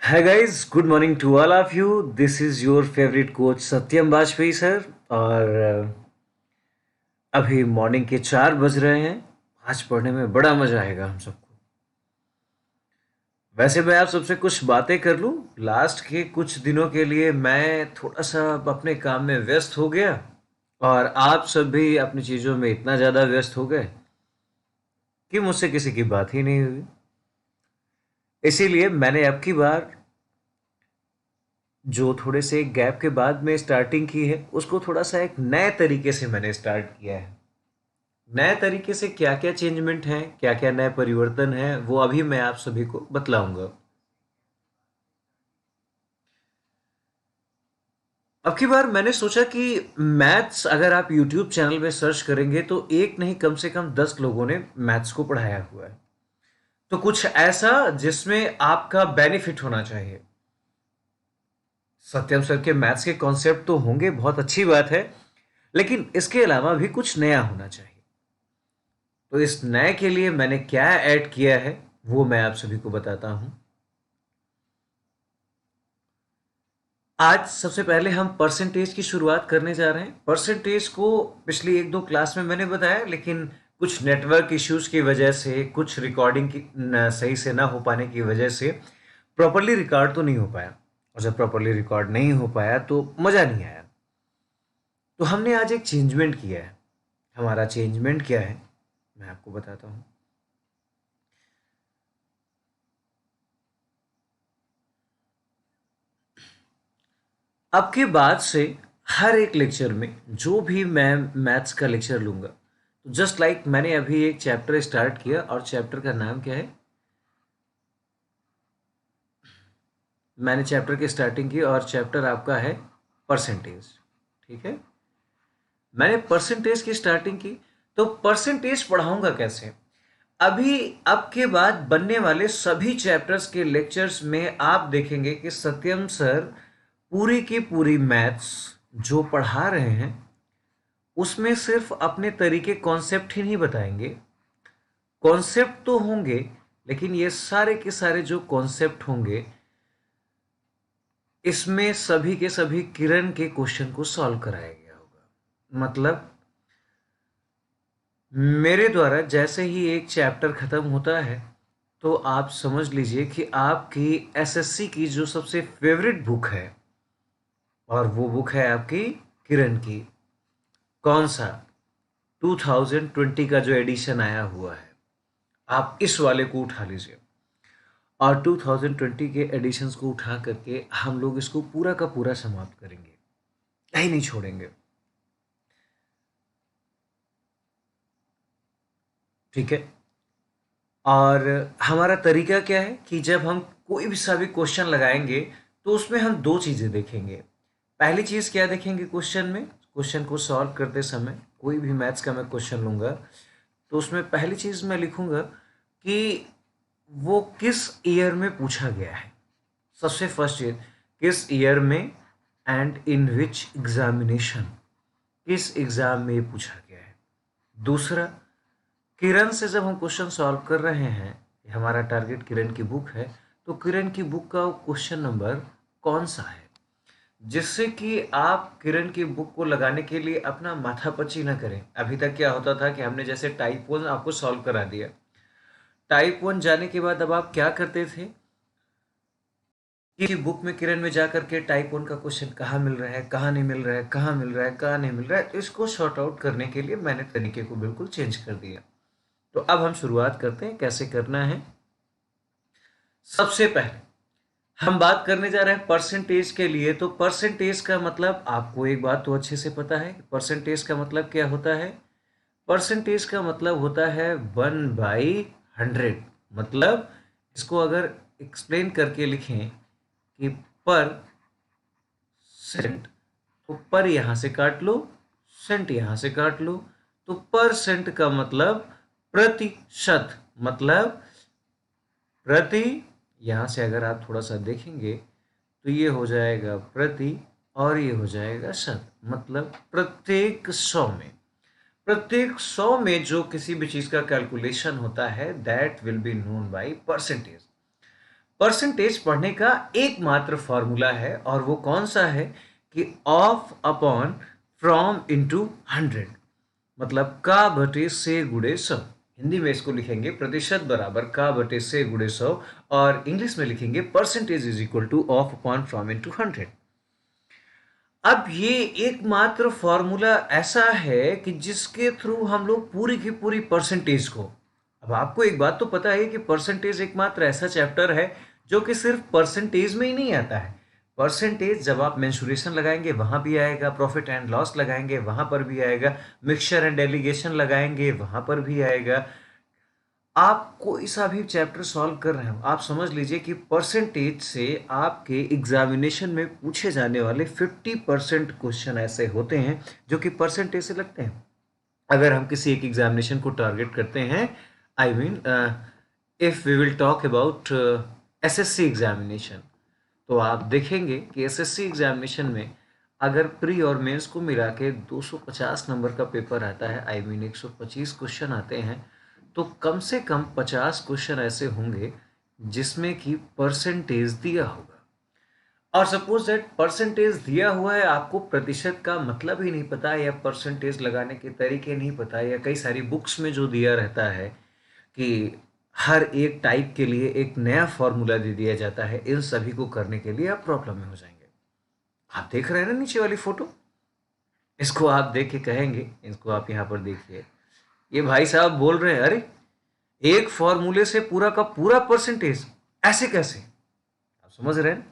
Hi guys, good morning to all of you. This is your favorite coach Satyam Bajpai sir और अभी morning के 4 बज रहे हैं। आज पढ़ने में बड़ा मजा आएगा हम सबको। वैसे मैं आप सबसे कुछ बातें कर लूं। लास्ट के कुछ दिनों के लिए मैं थोड़ा सा अपने काम में व्यस्त हो गया और आप सब भी अपनी चीज़ों में इतना ज़्यादा व्यस्त हो गए कि मुझसे किसी की बात ही नहीं हुई। इसीलिए मैंने अब की बार जो थोड़े से गैप के बाद में स्टार्टिंग की है उसको थोड़ा सा एक नए तरीके से मैंने स्टार्ट किया है। नए तरीके से क्या क्या चेंजमेंट हैं, क्या क्या नए परिवर्तन हैं, वो अभी मैं आप सभी को बतलाऊंगा। अब की बार मैंने सोचा कि मैथ्स अगर आप यूट्यूब चैनल में सर्च करेंगे तो एक नहीं कम से कम 10 लोगों ने मैथ्स को पढ़ाया हुआ है। तो कुछ ऐसा जिसमें आपका बेनिफिट होना चाहिए। सत्यम सर के मैथ्स के कॉन्सेप्ट तो होंगे, बहुत अच्छी बात है, लेकिन इसके अलावा भी कुछ नया होना चाहिए। तो इस नए के लिए मैंने क्या ऐड किया है वो मैं आप सभी को बताता हूं। आज सबसे पहले हम परसेंटेज की शुरुआत करने जा रहे हैं। परसेंटेज को पिछली एक दो क्लास में मैंने बताया, लेकिन कुछ नेटवर्क इश्यूज की वजह से, कुछ रिकॉर्डिंग की सही से ना हो पाने की वजह से प्रॉपरली रिकॉर्ड तो नहीं हो पाया। और जब प्रॉपरली रिकॉर्ड नहीं हो पाया तो मज़ा नहीं आया। तो हमने आज एक चेंजमेंट किया है। हमारा चेंजमेंट क्या है मैं आपको बताता हूँ। अब के बाद से हर एक लेक्चर में जो भी मैं मैथ्स का लेक्चर लूँगा, तो जस्ट लाइक मैंने अभी एक चैप्टर स्टार्ट किया और चैप्टर का नाम क्या है, मैंने चैप्टर की स्टार्टिंग की और चैप्टर आपका है परसेंटेज। ठीक है, मैंने परसेंटेज की स्टार्टिंग की। तो परसेंटेज पढ़ाऊंगा कैसे? अभी अब के बाद बनने वाले सभी चैप्टर्स के लेक्चर्स में आप देखेंगे कि सत्यम सर पूरी की पूरी मैथ्स जो पढ़ा रहे हैं उसमें सिर्फ अपने तरीके कॉन्सेप्ट ही नहीं बताएंगे। कॉन्सेप्ट तो होंगे, लेकिन ये सारे के सारे जो कॉन्सेप्ट होंगे इसमें सभी के सभी किरण के क्वेश्चन को सॉल्व कराया गया होगा। मतलब मेरे द्वारा जैसे ही एक चैप्टर खत्म होता है तो आप समझ लीजिए कि आपकी एसएससी की जो सबसे फेवरेट बुक है, और वो बुक है आपकी किरण की। कौन सा? 2020 का जो एडिशन आया हुआ है, आप इस वाले को उठा लीजिए और 2020 के एडिशंस को उठा करके हम लोग इसको पूरा का पूरा समाप्त करेंगे, कहीं नहीं छोड़ेंगे। ठीक है। और हमारा तरीका क्या है कि जब हम कोई भी सा भी क्वेश्चन लगाएंगे तो उसमें हम दो चीज़ें देखेंगे। पहली चीज़ क्या देखेंगे क्वेश्चन में? क्वेश्चन को सॉल्व करते समय कोई भी मैथ्स का मैं क्वेश्चन लूँगा तो उसमें पहली चीज़ मैं लिखूँगा कि वो किस ईयर में पूछा गया है। सबसे फर्स्ट ईयर, किस ईयर में, एंड इन विच एग्जामिनेशन, किस एग्ज़ाम में ये पूछा गया है। दूसरा, किरण से जब हम क्वेश्चन सॉल्व कर रहे हैं, हमारा टारगेट किरण की बुक है, तो किरण की बुक का क्वेश्चन नंबर कौन सा है, जिससे कि आप किरण की बुक को लगाने के लिए अपना माथापच्ची ना करें। अभी तक क्या होता था कि हमने जैसे टाइप 1 आपको सॉल्व करा दिया, टाइप 1 जाने के बाद अब आप क्या करते थे कि बुक में किरण में जा करके टाइप 1 का क्वेश्चन कहाँ मिल रहा है, कहाँ नहीं मिल रहा है, कहाँ मिल रहा है, कहाँ नहीं मिल रहा है। तो इसको सॉर्ट आउट करने के लिए मैंने तरीके को बिल्कुल चेंज कर दिया। तो अब हम शुरुआत करते हैं कैसे करना है। सबसे पहले हम बात करने जा रहे हैं परसेंटेज के लिए। तो परसेंटेज का मतलब आपको एक बात तो अच्छे से पता है, परसेंटेज का मतलब क्या होता है। परसेंटेज का मतलब होता है 1/100। मतलब इसको अगर एक्सप्लेन करके लिखें कि पर सेंट, तो पर यहाँ से काट लो, सेंट यहाँ से काट लो। तो परसेंट का मतलब प्रतिशत, मतलब प्रति, यहाँ से अगर आप थोड़ा सा देखेंगे तो ये हो जाएगा प्रति और ये हो जाएगा शत, मतलब प्रत्येक 100 में, प्रत्येक 100 में जो किसी भी चीज़ का कैलकुलेशन होता है that will be known by percentage. Percentage पढ़ने का एकमात्र फॉर्मूला है और वो कौन सा है कि ऑफ अपॉन फ्रॉम इंटू 100, मतलब का बटे से गुणे 100। हिंदी में इसको लिखेंगे प्रतिशत बराबर का बटे से गुणे 100 और इंग्लिश में लिखेंगे percentage is equal two of upon from into 100। अब ये एकमात्र फॉर्मूला ऐसा है कि जिसके थ्रू हम लोग पूरी की पूरी परसेंटेज को, अब आपको एक बात तो पता है कि परसेंटेज एकमात्र ऐसा चैप्टर है जो कि सिर्फ परसेंटेज में ही नहीं आता है। परसेंटेज जब आप मेंसुरेशन लगाएंगे वहां भी आएगा, प्रॉफिट एंड लॉस लगाएंगे वहां पर भी आएगा, मिक्सचर एंड डेलीगेशन लगाएंगे वहां पर भी आएगा। आप कोई सा भी चैप्टर सॉल्व कर रहे हो, आप समझ लीजिए कि परसेंटेज से आपके एग्जामिनेशन में पूछे जाने वाले 50% क्वेश्चन ऐसे होते हैं जो कि परसेंटेज से लगते हैं। अगर हम किसी एक एग्जामिनेशन को टारगेट करते हैं, I mean if we will talk about SSC examination, तो आप देखेंगे कि एसएससी एग्जामिनेशन में अगर प्री और मेंस को मिला के 250 नंबर का पेपर आता है, आई मीन 125 क्वेश्चन आते हैं, तो कम से कम 50 क्वेश्चन ऐसे होंगे जिसमें कि परसेंटेज दिया होगा। और सपोज दैट परसेंटेज दिया हुआ है, आपको प्रतिशत का मतलब ही नहीं पता या परसेंटेज लगाने के तरीके नहीं पता, या कई सारी बुक्स में जो दिया रहता है कि हर एक टाइप के लिए एक नया फॉर्मूला दे दिया जाता है, इन सभी को करने के लिए आप प्रॉब्लम में हो जाएंगे। आप देख रहे हैं ना नीचे वाली फोटो, इसको आप देख के कहेंगे, इसको आप यहाँ पर देखिए, ये भाई साहब बोल रहे हैं अरे एक फॉर्मूले से पूरा का पूरा परसेंटेज, ऐसे कैसे? आप समझ रहे हैं,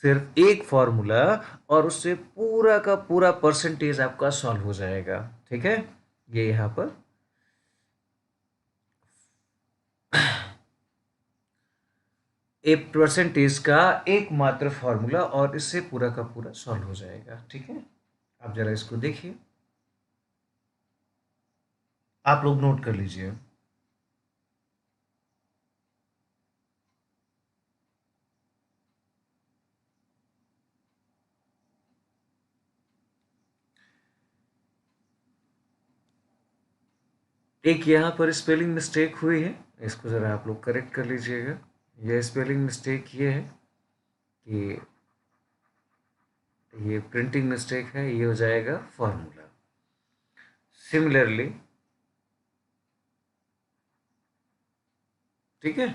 सिर्फ एक फॉर्मूला और उससे पूरा का पूरा परसेंटेज आपका सॉल्व हो जाएगा। ठीक है, ये यहां पर एक परसेंटेज का एकमात्र फॉर्मूला और इससे पूरा का पूरा सॉल्व हो जाएगा। ठीक है, आप जरा इसको देखिए, आप लोग नोट कर लीजिए। एक यहाँ पर स्पेलिंग मिस्टेक हुई है, इसको ज़रा आप लोग करेक्ट कर लीजिएगा। यह स्पेलिंग मिस्टेक ये है कि ये प्रिंटिंग मिस्टेक है, ये हो जाएगा फॉर्मूला। सिमिलरली, ठीक है,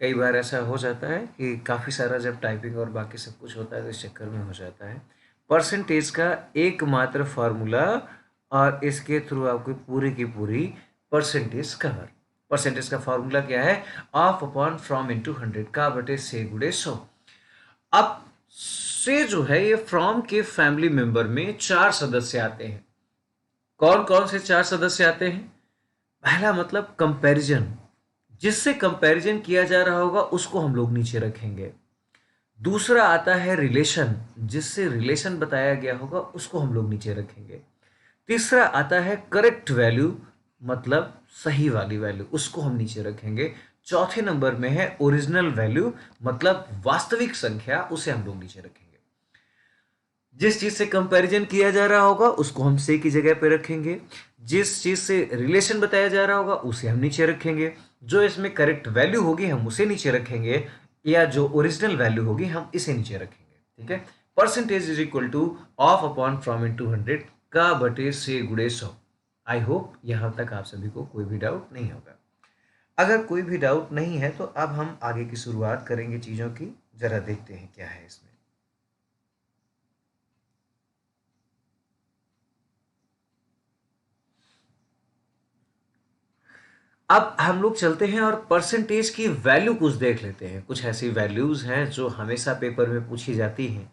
कई बार ऐसा हो जाता है कि काफ़ी सारा जब टाइपिंग और बाकी सब कुछ होता है तो इस चक्कर में हो जाता है। परसेंटेज का एकमात्र फार्मूला और इसके थ्रू आपकी पूरी की पूरी परसेंटेज कवर। परसेंटेज का फार्मूला क्या है? ऑफ अपॉन फ्रॉम इंटू 100, का बटे से गुणे 100। अब से जो है ये फ्रॉम के फैमिली मेंबर में 4 सदस्य आते हैं। कौन कौन से 4 सदस्य आते हैं? पहला मतलब कंपैरिजन, जिससे कंपैरिजन किया जा रहा होगा उसको हम लोग नीचे रखेंगे। दूसरा आता है रिलेशन, जिससे रिलेशन बताया गया होगा उसको हम लोग नीचे रखेंगे। तीसरा आता है करेक्ट वैल्यू, मतलब सही वाली वैल्यू, उसको हम नीचे रखेंगे। चौथे नंबर में है ओरिजिनल वैल्यू, मतलब वास्तविक संख्या, उसे हम लोग नीचे रखेंगे। जिस चीज से कंपैरिजन किया जा रहा होगा उसको हम से की जगह पे रखेंगे। जिस चीज से रिलेशन बताया जा रहा होगा उसे हम नीचे रखेंगे। जो इसमें करेक्ट वैल्यू होगी हम उसे नीचे रखेंगे, या जो ओरिजिनल वैल्यू होगी हम इसे नीचे रखेंगे। ठीक है, percentage is equal two of upon from into 100 का बटे से गुणे 100। आई होप यहां तक आप सभी को कोई भी डाउट नहीं होगा। अगर कोई भी डाउट नहीं है तो अब हम आगे की शुरुआत करेंगे चीजों की। जरा देखते हैं क्या है इसमें। अब हम लोग चलते हैं और परसेंटेज की वैल्यू कुछ देख लेते हैं। कुछ ऐसी वैल्यूज हैं जो हमेशा पेपर में पूछी जाती हैं।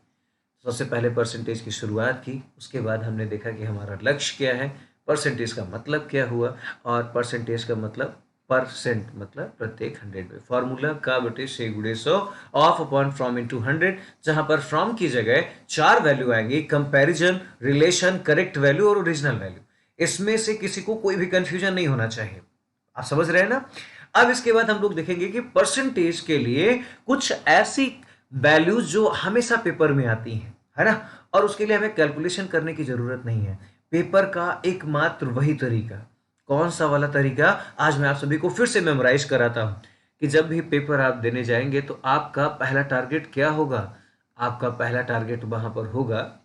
सबसे पहले परसेंटेज की शुरुआत की, उसके बाद हमने देखा कि हमारा लक्ष्य क्या है, परसेंटेज का मतलब क्या हुआ, और परसेंटेज का मतलब परसेंट मतलब प्रत्येक 100 में। फॉर्मूला का बटे से गुणे 100 ऑफ अपॉन फ्रॉम इंटू 100, जहां पर फ्रॉम की जगह 4 वैल्यू आएंगी, कंपैरिजन, रिलेशन, करेक्ट वैल्यू और ओरिजिनल वैल्यू। इसमें से किसी को कोई भी कंफ्यूजन नहीं होना चाहिए। आप समझ रहे हैं ना? अब इसके बाद हम लोग देखेंगे कि परसेंटेज के लिए कुछ ऐसी वैल्यूज जो हमेशा पेपर में आती हैं, है ना, और उसके लिए हमें कैलकुलेशन करने की जरूरत नहीं है। पेपर का एकमात्र वही तरीका, कौन सा वाला तरीका, आज मैं आप सभी को फिर से मेमोराइज कराता हूं कि जब भी पेपर आप देने जाएंगे तो आपका पहला टारगेट क्या होगा। आपका पहला टारगेट वहां पर होगा,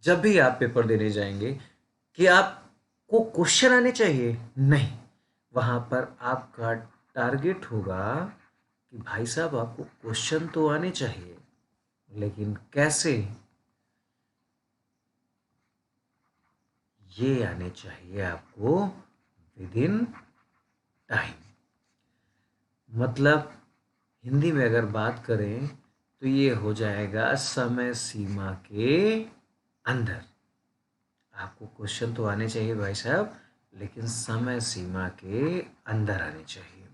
जब भी आप पेपर देने जाएंगे, कि आपको क्वेश्चन आने चाहिए, नहीं, वहां पर आपका टारगेट होगा कि भाई साहब आपको क्वेश्चन तो आने चाहिए, लेकिन कैसे, ये आने चाहिए आपको विद इन टाइम। मतलब हिंदी में अगर बात करें तो ये हो जाएगा समय सीमा के अंदर। आपको क्वेश्चन तो आने चाहिए भाई साहब, लेकिन समय सीमा के अंदर आने चाहिए।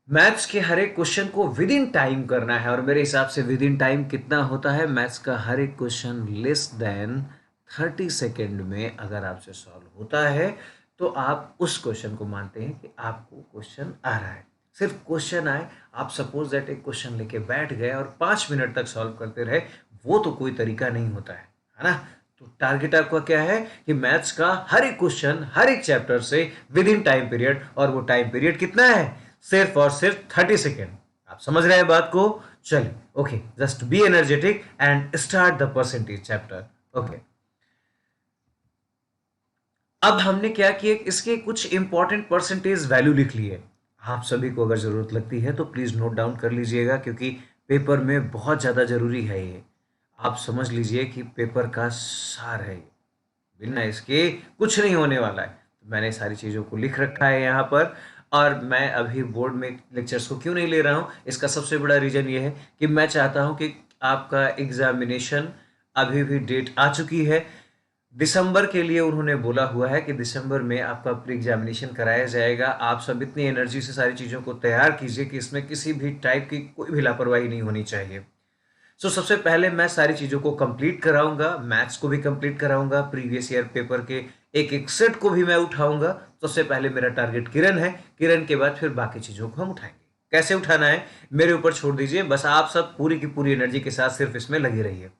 मैथ्स के हर एक क्वेश्चन को विद इन टाइम करना है, और मेरे हिसाब से विद इन टाइम कितना होता है, मैथ्स का हर एक क्वेश्चन लेस देन 30 सेकेंड में अगर आपसे सॉल्व होता है तो आप उस क्वेश्चन को मानते हैं कि आपको क्वेश्चन आ रहा है। सिर्फ क्वेश्चन आए, आप सपोज दैट एक क्वेश्चन लेके बैठ गए और 5 मिनट तक सॉल्व करते रहे, वो तो कोई तरीका नहीं होता है ना। तो टारगेट आपका क्या है कि मैथ्स का हर एक क्वेश्चन हर एक चैप्टर से विद इन टाइम पीरियड, और वो टाइम पीरियड कितना है, सिर्फ और सिर्फ 30 सेकेंड। आप समझ रहे हैं बात को। चलिए, okay, just be energetic and start the percentage chapter. Okay, अब हमने क्या किया, इसके कुछ इंपॉर्टेंट परसेंटेज वैल्यू लिख लिए। आप सभी को अगर जरूरत लगती है तो प्लीज नोट डाउन कर लीजिएगा, क्योंकि पेपर में बहुत ज्यादा जरूरी है ये। आप समझ लीजिए कि पेपर का सार है ये, बिना इसके कुछ नहीं होने वाला है। तो मैंने सारी चीज़ों को लिख रखा है यहाँ पर। और मैं अभी बोर्ड में लेक्चर्स को क्यों नहीं ले रहा हूँ, इसका सबसे बड़ा रीज़न ये है कि मैं चाहता हूँ कि आपका एग्जामिनेशन, अभी भी डेट आ चुकी है, दिसंबर के लिए उन्होंने बोला हुआ है कि दिसंबर में आपका प्री एग्जामिनेशन कराया जाएगा। आप सब इतनी एनर्जी से सारी चीज़ों को तैयार कीजिए कि इसमें किसी भी टाइप की कोई भी लापरवाही नहीं होनी चाहिए। सबसे पहले मैं सारी चीज़ों को कंप्लीट कराऊंगा, मैथ्स को भी कंप्लीट कराऊंगा, प्रीवियस ईयर पेपर के एक एक सेट को भी मैं उठाऊंगा। सबसे पहले मेरा टारगेट किरण है, किरण के बाद फिर बाकी चीज़ों को हम उठाएंगे। कैसे उठाना है मेरे ऊपर छोड़ दीजिए, बस आप सब पूरी की पूरी एनर्जी के साथ सिर्फ इसमें लगे रहिए।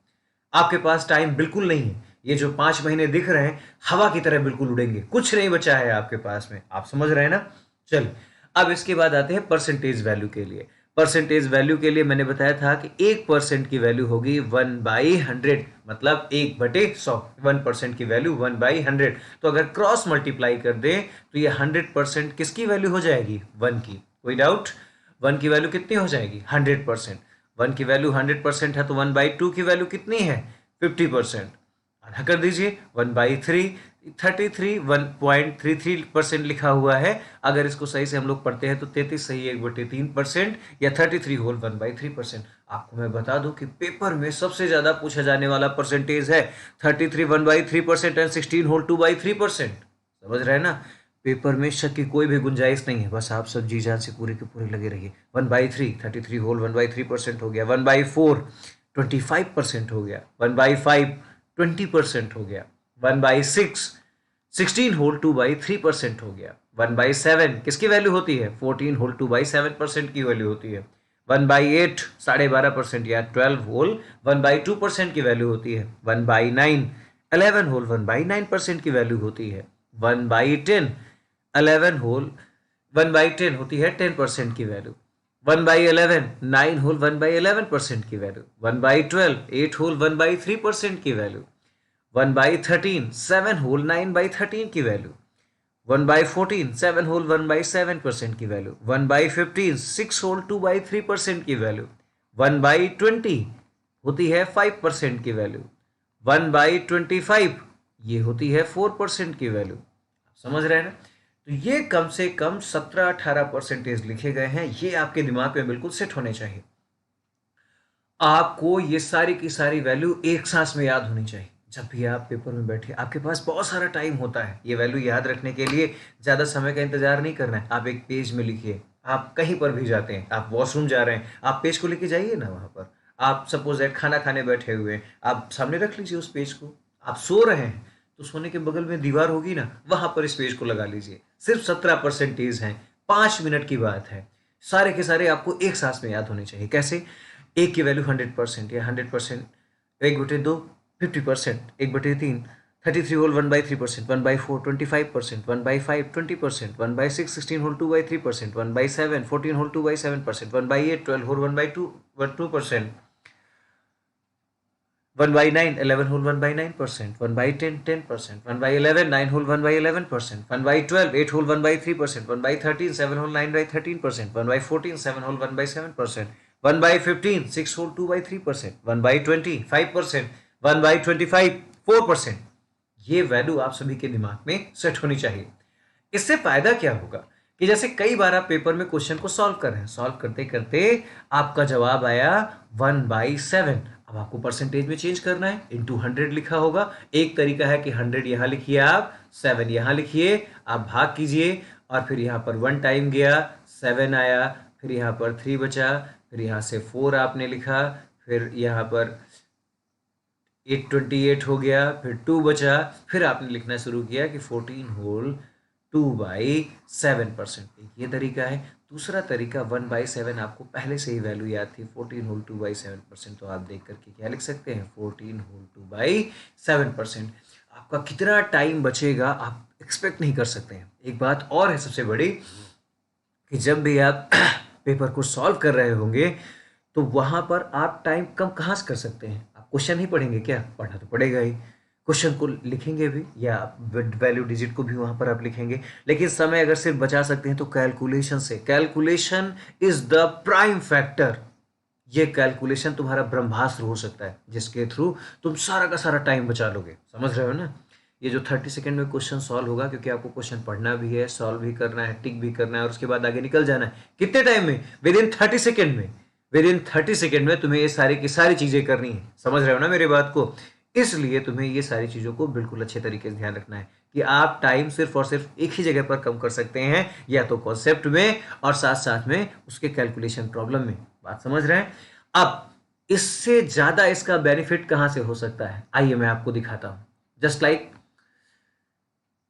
आपके पास टाइम बिल्कुल नहीं है, ये जो 5 महीने दिख रहे हैं हवा की तरह बिल्कुल उड़ेंगे, कुछ नहीं बचा है आपके पास में। आप समझ रहे हैं ना। चलिए, अब इसके बाद आते हैं परसेंटेज वैल्यू के लिए। परसेंटेज वैल्यू के लिए मैंने बताया था कि 1% की वैल्यू होगी 1/100, मतलब 1/100। 1% की वैल्यू 1/100। तो अगर क्रॉस मल्टीप्लाई कर दें तो ये 100% किसकी वैल्यू हो जाएगी, 1 की। कोई डाउट, 1 की वैल्यू कितनी हो जाएगी, 100%। 1 की वैल्यू 100% है तो 1/2 की वैल्यू कितनी है, 50%। आधा कर दीजिए, 1/3, 1.33% लिखा हुआ है। अगर इसको सही से हम लोग पढ़ते हैं तो 33 सही 1/3%, या 33 होल 1/3%। आपको मैं बता दूं कि पेपर में सबसे ज्यादा पूछा जाने वाला परसेंटेज है 33 1/3% एंड 16 होल 2/3%। समझ रहे हैं ना। पेपर में शक की कोई भी गुंजाइश नहीं है, बस आप सब जी जान से पूरे के पूरे लगे रहिए। 1/3 33 होल 1/3% हो गया, 1/4 25% हो गया, 1/5 20% हो गया, 1/6 16 होल 2/3% हो गया, 1/7 किसकी वैल्यू होती है, 14 होल 2/7% की वैल्यू होती है, 1/8 12.5% या 12 होल 1/2% की वैल्यू होती है, 1/9 11 होल 1/9% की वैल्यू होती है, 1/10 11 होल 1/10 होती है 10% की वैल्यू, 1/11 9 होल 1/11% की वैल्यू, 1/12 8 होल 1/3% की वैल्यू, 1/13 7 होल 9/13 की वैल्यू, 1/14 7 होल 1/7% की वैल्यू, 1/15 6 होल 2/3% की वैल्यू, 1/20 होती है 5% की वैल्यू, 1/25 ये होती है 4% की वैल्यू। समझ रहे हैं ना। तो ये कम से कम 17-18% लिखे गए हैं, ये आपके दिमाग में बिल्कुल सेट होने चाहिए। आपको ये सारी की सारी वैल्यू एक सांस में याद होनी चाहिए। जब भी आप पेपर में बैठे, आपके पास बहुत सारा टाइम होता है ये वैल्यू याद रखने के लिए। ज़्यादा समय का इंतजार नहीं करना है, आप एक पेज में लिखिए। आप कहीं पर भी जाते हैं, आप वॉशरूम जा रहे हैं, आप पेज को लेके जाइए ना वहाँ पर। आप सपोज है खाना खाने बैठे हुए हैं, आप सामने रख लीजिए उस पेज को। आप सो रहे हैं तो सोने के बगल में दीवार होगी ना, वहां पर इस पेज को लगा लीजिए। सिर्फ 17% है, 5 मिनट की बात है। सारे के सारे आपको एक सांस में याद होने चाहिए। कैसे, एक की वैल्यू 100% या 100%, 1/2 50%, 1/3 33 whole 1/3%, 1/4 25%, 1/5 20%, 1/6 16 whole 2/3%, 1/7 14 whole 2/7%, 1/8 12 whole 1/2%, 1/9 11 whole 1/9%, 1/10 10%, 1/11 9 whole 1/11%, 1/12 8 whole 1/3%, 1/13 7 whole 9/13%, 1/14 7 whole 1/7%, 1/15 6 whole 2/3%, 1/20 5%, 1/25 4%। ये वैल्यू आप सभी के दिमाग में सेट होनी चाहिए। इससे फायदा क्या होगा कि जैसे कई बार आप पेपर में क्वेश्चन को सॉल्व कर रहे हैं, सॉल्व करते करते आपका जवाब आया 1/7। अब आपको परसेंटेज में चेंज करना है, इंटू 100 लिखा होगा। एक तरीका है कि 100 यहां लिखिए, आप 7 यहां लिखिए, आप भाग कीजिए और फिर यहां पर 1 टाइम गया 7 आया, फिर यहां पर 3 बचा, फिर यहां से 4 आपने लिखा, फिर यहां पर 828 हो गया, फिर 2 बचा, फिर आपने लिखना शुरू किया कि 14 होल 2/7%। ये तरीका है। दूसरा तरीका 1/7, आपको पहले से ही वैल्यू याद थी 14 होल 2/7%, तो आप देख करके क्या लिख सकते हैं 14 होल 2/7%। आपका कितना टाइम बचेगा आप एक्सपेक्ट नहीं कर सकते हैं। एक बात और है सबसे बड़ी कि जब भी आप पेपर को सॉल्व कर रहे होंगे तो वहां पर आप टाइम कम कहाँ से कर सकते हैं। आप क्वेश्चन ही पढ़ेंगे क्या? पढ़ना तो पड़ेगा ही, क्वेश्चन को लिखेंगे भी या वैल्यू डिजिट को भी वहां पर आप लिखेंगे, लेकिन समय अगर सिर्फ बचा सकते हैं तो कैलकुलेशन से। Calculation is the prime factor. ये कैलकुलेशन तुम्हारा ब्रह्मास्त्र हो सकता है जिसके थ्रू तुम सारा का सारा टाइम बचा लोगे। समझ रहे हो ना? ये जो 30 सेकंड में क्वेश्चन सॉल्व होगा, क्योंकि आपको क्वेश्चन पढ़ना भी है, सॉल्व भी करना है, टिक भी करना है और उसके बाद आगे निकल जाना है। कितने टाइम में? विद इन 30 सेकंड में। विद इन 30 सेकंड में तुम्हें ये सारी की सारी चीजें करनी है। समझ रहे हो ना मेरी बात को? इसलिए तुम्हें ये सारी चीजों को बिल्कुल अच्छे तरीके से ध्यान रखना है कि आप टाइम सिर्फ और सिर्फ एक ही जगह पर कम कर सकते हैं, या तो कॉन्सेप्ट में और साथ साथ में उसके कैलकुलेशन प्रॉब्लम में। बात समझ रहे हैं? अब इससे ज्यादा इसका बेनिफिट कहां से हो सकता है, आइए मैं आपको दिखाता हूं। जस्ट लाइक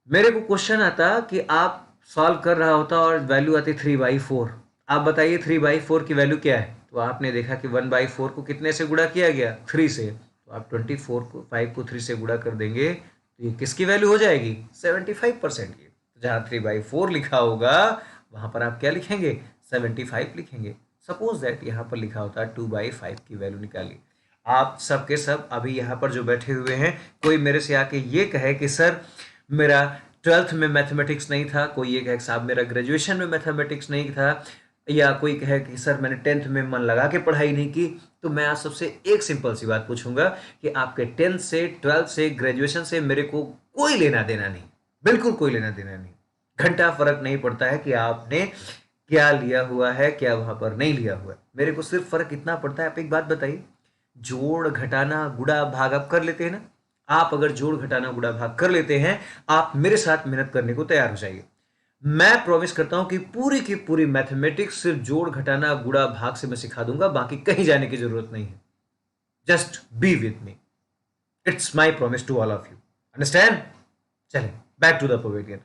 मेरे को क्वेश्चन आता कि आप सॉल्व कर रहा होता और वैल्यू आती 3/4। आप बताइए 3/4 की वैल्यू क्या है? तो आपने देखा कि 1/4 को कितने से गुणा किया गया? 3 से। तो आप 24 को 5 को 3 से गुणा कर देंगे तो ये किसकी वैल्यू हो जाएगी? 75% की। तो जहां 3/4 लिखा होगा वहां पर आप क्या लिखेंगे? 75 लिखेंगे। सपोज दैट यहाँ पर लिखा होता है 2/5 की वैल्यू निकालिए। आप सब के सब अभी यहाँ पर जो बैठे हुए हैं, कोई मेरे से आके ये कहे कि सर मेरा 12th में मैथमेटिक्स नहीं था, कोई ये कहे साहब मेरा ग्रेजुएशन में मैथमेटिक्स नहीं था, या कोई कहे कि सर मैंने 10th में मन लगा के पढ़ाई नहीं की, तो मैं आप सबसे एक सिंपल सी बात पूछूंगा कि आपके 10th से 12th से ग्रेजुएशन से मेरे को कोई लेना देना नहीं, बिल्कुल कोई लेना देना नहीं। घंटा फर्क नहीं पड़ता है कि आपने क्या लिया हुआ है, क्या वहां पर नहीं लिया हुआ है। मेरे को सिर्फ फर्क इतना पड़ता है, आप एक बात बताइए, जोड़ घटाना गुणा भाग आप कर लेते हैं ना? आप अगर जोड़ घटाना गुणा भाग कर लेते हैं, आप मेरे साथ मेहनत करने को तैयार हो जाइए। मैं प्रॉमिस करता हूं कि पूरी की पूरी मैथमेटिक्स सिर्फ जोड़ घटाना गुणा भाग से मैं सिखा दूंगा, बाकी कहीं जाने की जरूरत नहीं है। Just be with me, it's my promise to all of you. Understand? चले बैक टू द पवेलियन।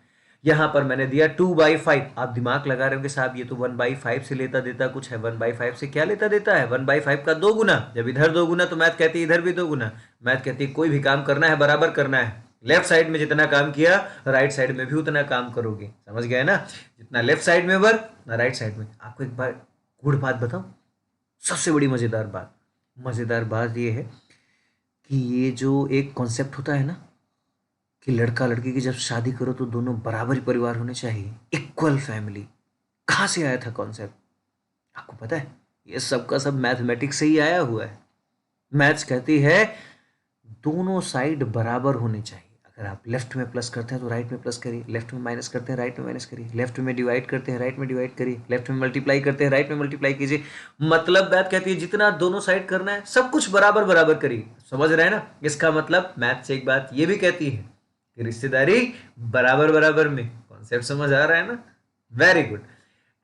यहां पर मैंने दिया 2/5। आप दिमाग लगा रहे हो कि साहब ये तो 1/5 से लेता देता कुछ है। 1/5 से क्या लेता देता है? 1/5 का 2 गुना। जब इधर 2 गुना तो मैथ कहती है इधर भी 2 गुना। मैथ कहती है कोई भी काम करना है बराबर करना है। लेफ्ट साइड में जितना काम किया राइट साइड में भी उतना काम करोगे। समझ गए ना? जितना लेफ्ट साइड में वर्क ना राइट साइड में। आपको एक बार गुड बात बताऊं, सबसे बड़ी मजेदार बात ये है कि ये जो एक कॉन्सेप्ट होता है ना कि लड़का लड़की की जब शादी करो तो दोनों बराबरी परिवार होने चाहिए, इक्वल फैमिली, कहाँ से आया था कॉन्सेप्ट? आपको पता है? ये सब का सब मैथमेटिक्स से ही आया हुआ है। मैथ्स कहती है दोनों साइड बराबर होने चाहिए। अगर आप लेफ्ट में प्लस करते हैं तो राइट में प्लस करिए, लेफ्ट में माइनस करते हैं राइट में माइनस करिए, लेफ्ट में डिवाइड करते हैं राइट में डिवाइड करिए, लेफ्ट में मल्टीप्लाई करते हैं राइट में मल्टीप्लाई कीजिए। मतलब बात कहती है जितना दोनों साइड करना है सब कुछ बराबर बराबर करिए। समझ रहे हैं ना? इसका मतलब मैथ से एक बात ये भी कहती है कि रिश्तेदारी बराबर बराबर में। कॉन्सेप्ट समझ आ रहा है ना? Very good.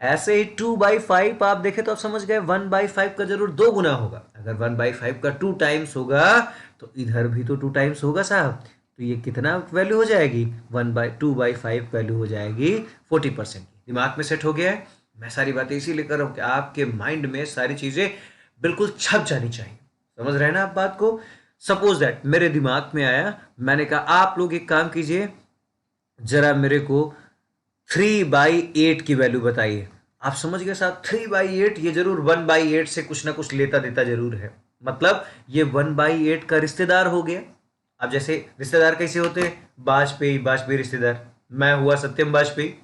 ऐसे ही 2/5 आप देखें तो आप समझ गए 1/5 का जरूर 2 गुना होगा। अगर 1/5 का 2 टाइम्स होगा तो इधर भी तो 2 टाइम्स होगा साहब। तो ये कितना वैल्यू हो जाएगी? 2/5 वैल्यू हो जाएगी 40% की। दिमाग में सेट हो गया है? मैं सारी बातें इसीलिए कर रहा हूं कि आपके माइंड में सारी चीजें बिल्कुल छप जानी चाहिए। समझ रहे हैं ना आप बात को? सपोज दैट मेरे दिमाग में आया, मैंने कहा आप लोग एक काम कीजिए, जरा मेरे को 3/8 की वैल्यू बताइए। आप समझ गए साहब, 3/8 ये जरूर 1/8 से कुछ ना कुछ लेता देता जरूर है, मतलब ये 1/8 का रिश्तेदार हो गया। अब जैसे रिश्तेदार कैसे होते हैं, वाजपेयी, वाजपेयी रिश्तेदार, मैं हुआ सत्यम वाजपेयी।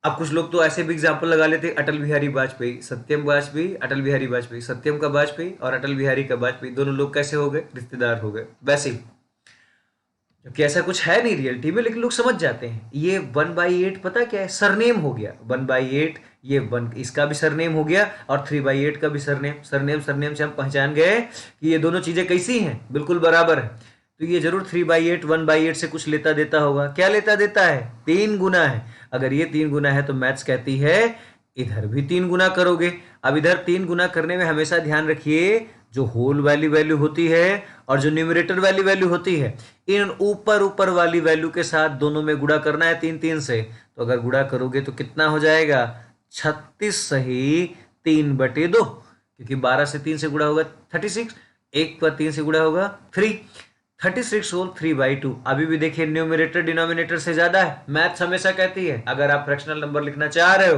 अब कुछ लोग तो ऐसे भी एग्जाम्पल लगा लेते, अटल बिहारी वाजपेयी, सत्यम वाजपेयी, अटल बिहारी वाजपेयी, सत्यम का वाजपेयी और अटल बिहारी का वाजपेयी, दोनों लोग कैसे हो गए, रिश्तेदार हो गए। वैसे ही, क्योंकि ऐसा कुछ है नहीं रियलिटी में, लेकिन लोग समझ जाते हैं। ये 1/8 पता क्या है, सरनेम हो गया। 1/8 ये वन, इसका भी सरनेम हो गया और 3/8 का भी सरनेम। सरनेम सरनेम से हम पहचान गए कि ये दोनों चीजें कैसी हैं, बिल्कुल बराबर है। तो ये जरूर 3/8 1/8 से कुछ लेता देता होगा। क्या लेता देता है, 3 गुना है। अगर ये 3 गुना है तो मैथ्स कहती है इधर भी 3 गुना करोगे। अब इधर 3 गुना करने में हमेशा ध्यान रखिए, जो होल वाली वैल्यू होती है और जो न्यूमरेटर वाली वैल्यू होती है, इन ऊपर ऊपर वाली वैल्यू के साथ दोनों में गुणा करना है 3 से। तो अगर गुणा करोगे तो कितना हो जाएगा, 36 सही 3/2, क्योंकि 12 से 3 से गुणा होगा 36, 1 पर 3 से गुणा होगा 3, 36 होल 3/2। अभी भी देखिए न्यूमरेटर डिनोमिनेटर से ज्यादा है। मैथ्स हमेशा कहती है अगर आप फ्रैक्शनल नंबर लिखना चाह रहे हो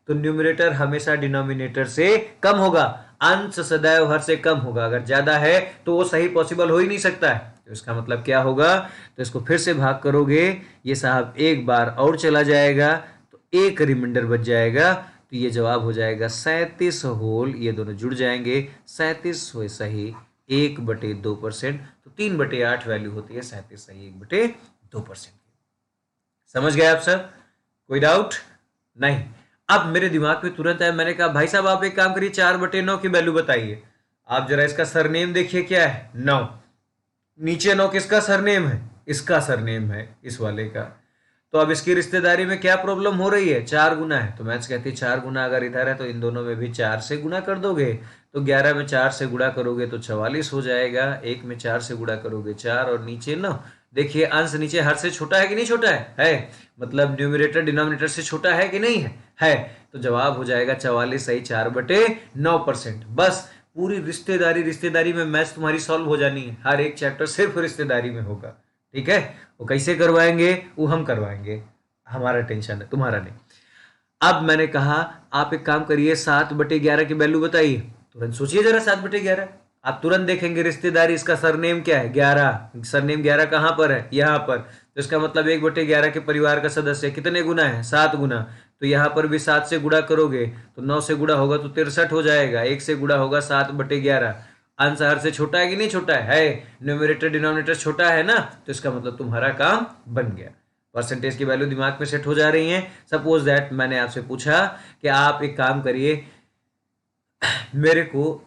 तो न्यूमरेटर हमेशा डिनोमिनेटर से कम होगा, अंश सदैव हर से कम होगा। अगर ज्यादा है तो वो सही पॉसिबल हो ही नहीं सकता है। तो इसका मतलब क्या होगा, तो इसको फिर से भाग करोगे, ये साहब एक बार और चला जाएगा तो एक रिमाइंडर बच जाएगा। तो ये जवाब हो जाएगा 37 होल, ये दोनों जुड़ जाएंगे, 37 हुए सही 1/2%। तो 3/8 वैल्यू होती है 37 सही 1/2%। समझ गए आप सब, कोई डाउट नहीं। अब मेरे दिमाग में तुरंत आया, मैंने कहा भाई साहब आप एक काम करिए, 4/9 की वैल्यू बताइए। आप जरा इसका सरनेम देखिए, क्या है, 9। नीचे 9 किसका सरनेम है, इसका सरनेम है, इस वाले का। तो अब इसकी रिश्तेदारी में क्या प्रॉब्लम हो रही है, 4 गुना है। तो मैथ्स कहती है 4 गुना अगर इधर है तो इन दोनों में भी 4 से गुना कर दोगे। तो 11 में 4 से गुणा करोगे तो 44 हो जाएगा, 1 में 4 से गुणा करोगे 4 और नीचे 9। देखिए अंश नीचे हर से छोटा है कि नहीं छोटा है? मतलब न्यूमरेटर डिनोमिनेटर से छोटा है कि नहीं है? तो जवाब हो जाएगा 44 सही 4/9%। बस पूरी रिश्तेदारी में मैथ्स तुम्हारी सॉल्व हो जानी है। हर एक चैप्टर सिर्फ रिश्तेदारी में होगा, ठीक है। वो कैसे करवाएंगे, वो हम करवाएंगे, हमारा टेंशन है, तुम्हारा नहीं। अब मैंने कहा आप एक काम करिए, 7/11 की वैल्यू बताइए। तुरंत सोचिए जरा, 7/11 आप तुरंत देखेंगे रिश्तेदारी, इसका सरनेम क्या है, 11। सरनेम 11 कहां पर है, यहां पर। तो इसका मतलब 1/11 के परिवार का सदस्य कितने गुना है, 7 गुना। तो यहां पर भी 7 से गुणा करोगे तो 9 से गुणा होगा तो 63 हो जाएगा, 1 से गुणा होगा 7/11। आंसर हर से छोटा है कि नहीं छोटा है? न्यूमरेटर डिनोमिनेटर छोटा है ना, तो इसका मतलब तुम्हारा काम बन गया। परसेंटेज की वैल्यू दिमाग में सेट हो जा रही है। सपोज दैट मैंने आपसे पूछा कि आप एक काम करिए, मेरे को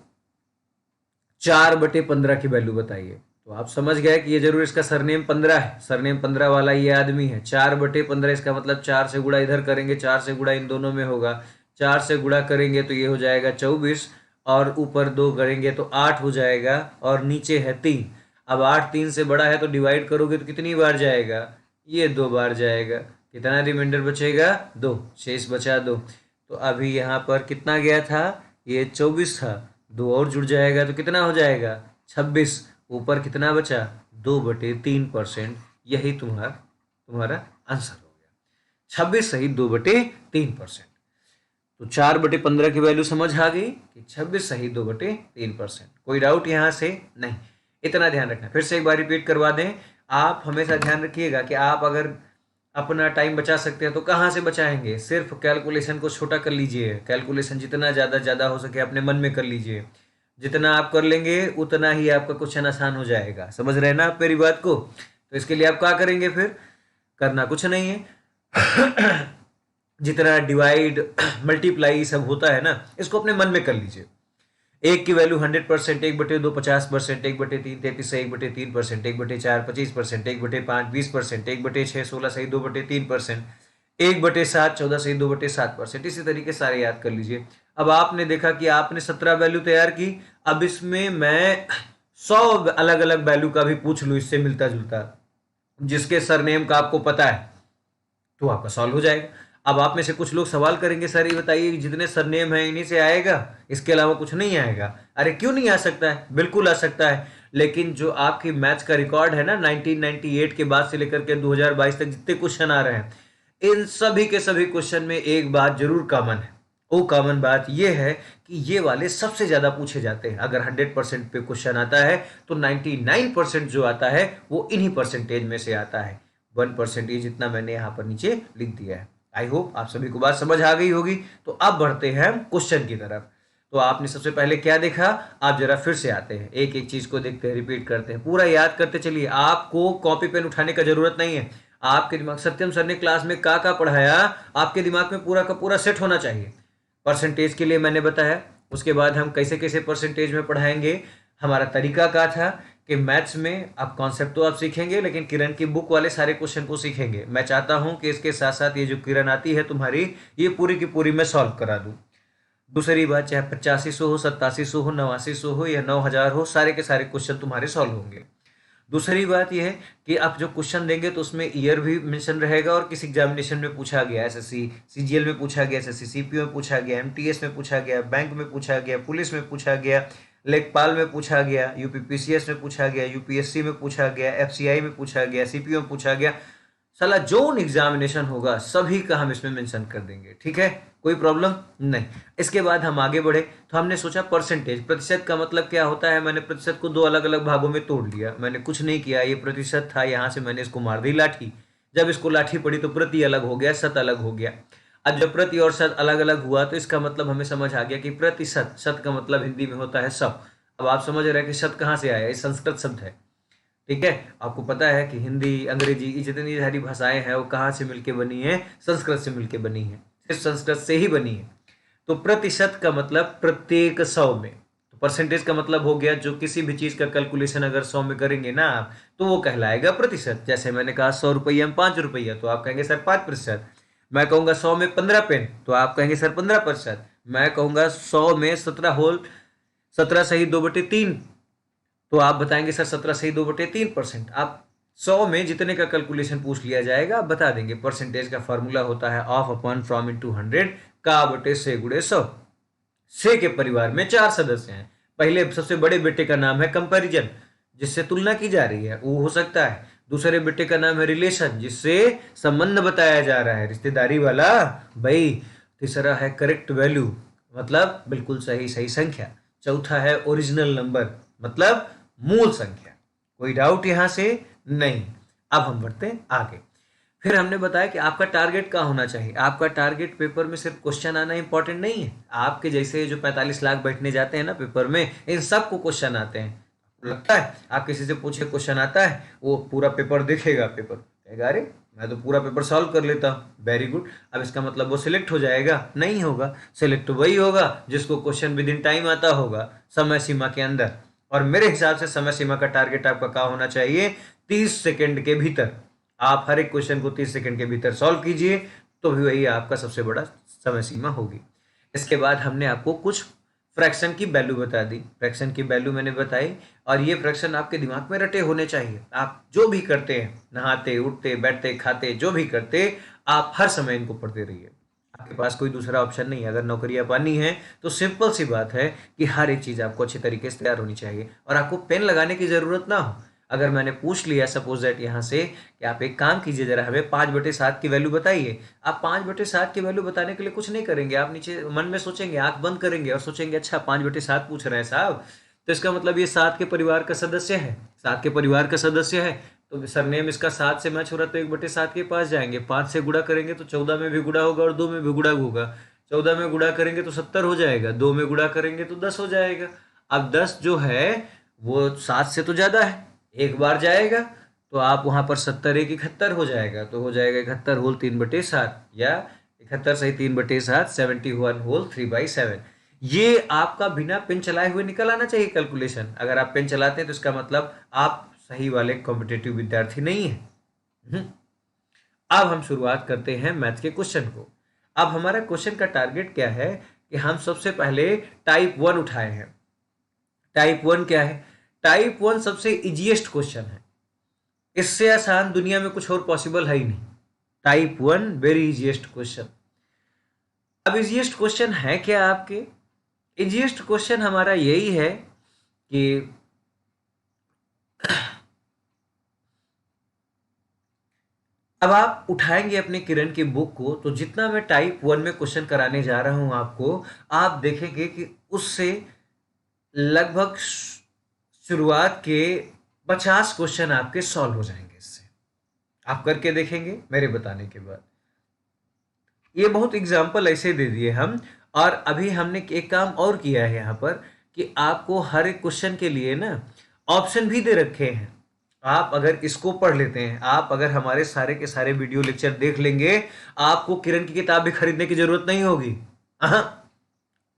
4/15 की वैल्यू बताइए। तो आप समझ गए कि ये जरूर इसका सरनेम 15 है, सरनेम 15 वाला ये आदमी है। 4/15 इसका मतलब 4 से गुणा इधर करेंगे, 4 से गुणा इन दोनों में होगा, 4 से गुणा करेंगे तो ये हो जाएगा 24 और ऊपर 2 करेंगे तो 8 हो जाएगा और नीचे है 3। अब 8 3 से बड़ा है तो डिवाइड करोगे तो कितनी बार जाएगा, ये 2 बार जाएगा। कितना रिमाइंडर बचेगा, 2, शेष बचा 2। तो अभी यहाँ पर कितना गया था, ये 24 था, 2 और जुड़ जाएगा तो कितना हो जाएगा, 26। ऊपर कितना बचा, 2/3%। यही तुम्हारा आंसर हो गया, 26 सही 2/3%। तो 4/15 की वैल्यू समझ आ गई कि 26 सही 2/3%। कोई डाउट यहाँ से नहीं, इतना ध्यान रखना। फिर से एक बार रिपीट करवा दें, आप हमेशा ध्यान रखिएगा कि आप अगर अपना टाइम बचा सकते हैं तो कहाँ से बचाएंगे, सिर्फ कैलकुलेशन को छोटा कर लीजिए। कैलकुलेशन जितना ज़्यादा हो सके अपने मन में कर लीजिए। जितना आप कर लेंगे उतना ही आपका क्वेश्चन आसान हो जाएगा। समझ रहे हैं ना आप मेरी बात को? तो इसके लिए आप क्या करेंगे, फिर करना कुछ नहीं है। जितना डिवाइड मल्टीप्लाई सब होता है ना, इसको अपने मन में कर लीजिए। 1 की वैल्यू 100%, 1/2 50%, 1/3 33 सही 1/3%, 1/4 25%, 1/5 20%, 1/6 16 सही 2/3%, 1/7 14 सही 2/7%। इसी तरीके सारे याद कर लीजिए। अब आपने देखा कि आपने 17 वैल्यू तैयार की। अब इसमें मैं 100 अलग अलग वैल्यू का भी पूछ लूँ इससे मिलता जुलता, जिसके सरनेम का आपको पता है, तो आपका सॉल्व हो जाएगा। अब आप में से कुछ लोग सवाल करेंगे, सर ये बताइए जितने सरनेम हैं इन्हीं से आएगा, इसके अलावा कुछ नहीं आएगा? अरे क्यों नहीं आ सकता है, बिल्कुल आ सकता है। लेकिन जो आपकी मैथ्स का रिकॉर्ड है ना 1998 के बाद से लेकर के 2022 तक जितने क्वेश्चन आ रहे हैं, इन सभी के सभी क्वेश्चन में एक बात जरूर कॉमन है। वो कॉमन बात ये है कि ये वाले सबसे ज्यादा पूछे जाते हैं। अगर 100% पे क्वेश्चन आता है तो 99% जो आता है वो इन्हीं परसेंटेज में से आता है। 1% जितना मैंने यहाँ पर नीचे लिख दिया है। आई होप आप सभी को बात समझ आ गई होगी। तो अब बढ़ते हैं हम क्वेश्चन की तरफ। तो आपने सबसे पहले क्या देखा, आप जरा फिर से आते हैं, एक एक चीज को देखते हैं, रिपीट करते हैं, पूरा याद करते चलिए। आपको कॉपी पेन उठाने का जरूरत नहीं है। आपके दिमाग, सत्यम सर ने क्लास में का पढ़ाया, आपके दिमाग में पूरा का पूरा सेट होना चाहिए। परसेंटेज के लिए मैंने बताया, उसके बाद हम कैसे कैसे परसेंटेज में पढ़ाएंगे, हमारा तरीका क्या था कि मैथ्स में आप कॉन्सेप्ट तो आप सीखेंगे, लेकिन किरण की बुक वाले सारे क्वेश्चन को सीखेंगे। मैं चाहता हूं कि इसके साथ साथ ये जो किरण आती है तुम्हारी, ये पूरी की पूरी मैं सॉल्व करा दूं। दूसरी बात, चाहे 8500 हो, 8700 हो, 8900 हो या 9000 हो, सारे के सारे क्वेश्चन तुम्हारे सॉल्व होंगे। दूसरी बात यह है कि आप जो क्वेश्चन देंगे तो उसमें ईयर भी मेंशन रहेगा, और किस एग्जामिनेशन में पूछा गया, एसएससी सीजीएल में पूछा गया, एसएससी सीपीओ में पूछा गया, एमटीएस में पूछा गया, बैंक में पूछा गया, पुलिस में पूछा गया, लेखपाल में पूछा गया, यूपीपीसीएस में पूछा गया, यूपीएससी में पूछा गया, एफसीआई में पूछा गया, सीपीओ में पूछा गया। साला जोन एग्जामिनेशन होगा सभी का हम इसमें मेंशन कर देंगे, ठीक है, कोई प्रॉब्लम नहीं। इसके बाद हम आगे बढ़े तो हमने सोचा परसेंटेज, प्रतिशत का मतलब क्या होता है। मैंने प्रतिशत को दो अलग अलग भागों में तोड़ लिया। मैंने कुछ नहीं किया, ये प्रतिशत था, यहाँ से मैंने इसको मार दी लाठी। जब इसको लाठी पड़ी तो प्रति अलग हो गया, शत अलग हो गया। अब जब प्रति और शत अलग अलग हुआ तो इसका मतलब हमें समझ आ गया कि प्रतिशत, शत का मतलब हिंदी में होता है सौ। अब आप समझ रहे हैं कि शत कहाँ से आया, ये संस्कृत शब्द है, ठीक है। आपको पता है कि हिंदी, अंग्रेजी, ये जितनी सारी भाषाएं हैं वो कहाँ से मिलके बनी है, संस्कृत से मिलके बनी है, सिर्फ संस्कृत से ही बनी है। तो प्रतिशत का मतलब प्रत्येक 100 में। तो परसेंटेज का मतलब हो गया जो किसी भी चीज का कैलकुलेशन अगर 100 में करेंगे ना आप, तो वो कहलाएगा प्रतिशत। जैसे मैंने कहा 100 रुपया में 5 रुपया, तो आप कहेंगे सर 5%। मैं कहूंगा 100 में 15 पेन, तो आप कहेंगे सर 15%। मैं कहूंगा 100 में 17 होल, 17 सही 2/3, तो आप बताएंगे सर 17 सही 2/3%। आप 100 में जितने का कैलकुलेशन पूछ लिया जाएगा आप बता देंगे। परसेंटेज का फॉर्मूला होता है ऑफ अपॉन फ्रॉम इनटू 100 का बटे से गुणे 100। से के परिवार में 4 सदस्य हैं। पहले सबसे बड़े बेटे का नाम है कंपैरिजन, जिससे तुलना की जा रही है, वो हो सकता है। दूसरे बेटे का नाम है रिलेशन, जिससे संबंध बताया जा रहा है, रिश्तेदारी वाला भाई। तीसरा है करेक्ट वैल्यू, मतलब बिल्कुल सही सही संख्या। चौथा है ओरिजिनल नंबर, मतलब मूल संख्या। कोई डाउट यहां से नहीं। अब हम बढ़ते हैं आगे। फिर हमने बताया कि आपका टारगेट क्या होना चाहिए। आपका टारगेट पेपर में सिर्फ क्वेश्चन आना इंपॉर्टेंट नहीं है। आपके जैसे जो 45 लाख बैठने जाते हैं ना पेपर में, इन सबको क्वेश्चन आते हैं। लगता है आप किसी से पूछे क्वेश्चन आता है, वो पूरा पेपर देखेगा, पेपर कहेगा अरे मैं तो पूरा पेपर सॉल्व कर लेता हूँ, वेरी गुड। अब इसका मतलब वो सिलेक्ट हो जाएगा? नहीं होगा। सिलेक्ट वही होगा जिसको क्वेश्चन विद इन टाइम आता होगा, समय सीमा के अंदर। और मेरे हिसाब से समय सीमा का टारगेट आपका क्या होना चाहिए, 30 सेकंड के भीतर। आप हर एक क्वेश्चन को 30 सेकंड के भीतर सॉल्व कीजिए, तो भी वही आपका सबसे बड़ा समय सीमा होगी। इसके बाद हमने आपको कुछ फ्रैक्शन की वैल्यू बता दी। फ्रैक्शन की वैल्यू मैंने बताई, और ये फ्रैक्शन आपके दिमाग में रटे होने चाहिए। आप जो भी करते हैं, नहाते, उठते, बैठते, खाते, जो भी करते, आप हर समय इनको पढ़ते रहिए। आपके पास कोई दूसरा ऑप्शन नहीं है। अगर नौकरियां पानी है तो सिंपल सी बात है कि हर एक चीज़ आपको अच्छे तरीके से तैयार होनी चाहिए, और आपको पेन लगाने की ज़रूरत ना हो। अगर मैंने पूछ लिया सपोज दैट यहाँ से कि आप एक काम कीजिए, जरा हमें 5/7 की वैल्यू बताइए। आप 5/7 की वैल्यू बताने के लिए कुछ नहीं करेंगे, आप नीचे मन में सोचेंगे, आंख बंद करेंगे और सोचेंगे अच्छा 5/7 पूछ रहे हैं साहब, तो इसका मतलब ये 7 के परिवार का सदस्य है। 7 के परिवार का सदस्य है तो सरनेम इसका 7 से मैच हो रहा है, तो 1/7 के पास जाएंगे। 5 से गुणा करेंगे तो 14 में भी गुणा होगा और 2 में भी गुणा होगा। 14 में गुणा करेंगे तो 70 हो जाएगा, 2 में गुणा करेंगे तो 10 हो जाएगा। अब 10 जो है वो 7 से तो ज्यादा है, एक बार जाएगा तो आप वहां पर 70 एक 71 हो जाएगा, तो हो जाएगा 71 होल 3/7, या 71 सही 3/7, 71 होल 3/7। ये आपका बिना पेन चलाए हुए निकल आना चाहिए कैलकुलेशन। अगर आप पेन चलाते हैं तो इसका मतलब आप सही वाले कॉम्पिटेटिव विद्यार्थी नहीं है। हम्म। अब हम शुरुआत करते हैं मैथ के क्वेश्चन को। अब हमारा क्वेश्चन का टारगेट क्या है कि हम सबसे पहले टाइप 1 उठाए हैं। टाइप 1 क्या है? टाइप 1 सबसे इजीएस्ट क्वेश्चन है। इससे आसान दुनिया में कुछ और पॉसिबल है ही नहीं। Type 1 very easiest question. अब इजीएस्ट क्वेश्चन है क्या आपके? इजीएस्ट क्वेश्चन हमारा यही है कि अब आप उठाएंगे अपने किरण की बुक को, तो जितना मैं टाइप 1 में क्वेश्चन कराने जा रहा हूं आपको, आप देखेंगे कि उससे लगभग शुरुआत के 50 क्वेश्चन आपके सॉल्व हो जाएंगे इससे। आप करके देखेंगे मेरे बताने के बाद। ये बहुत एग्जाम्पल ऐसे दे दिए हम। और अभी हमने एक काम और किया है यहाँ पर, कि आपको हर एक क्वेश्चन के लिए ना ऑप्शन भी दे रखे हैं। आप अगर इसको पढ़ लेते हैं, आप अगर हमारे सारे के सारे वीडियो लेक्चर देख लेंगे, आपको किरण की किताब भी खरीदने की जरूरत नहीं होगी। हाँ,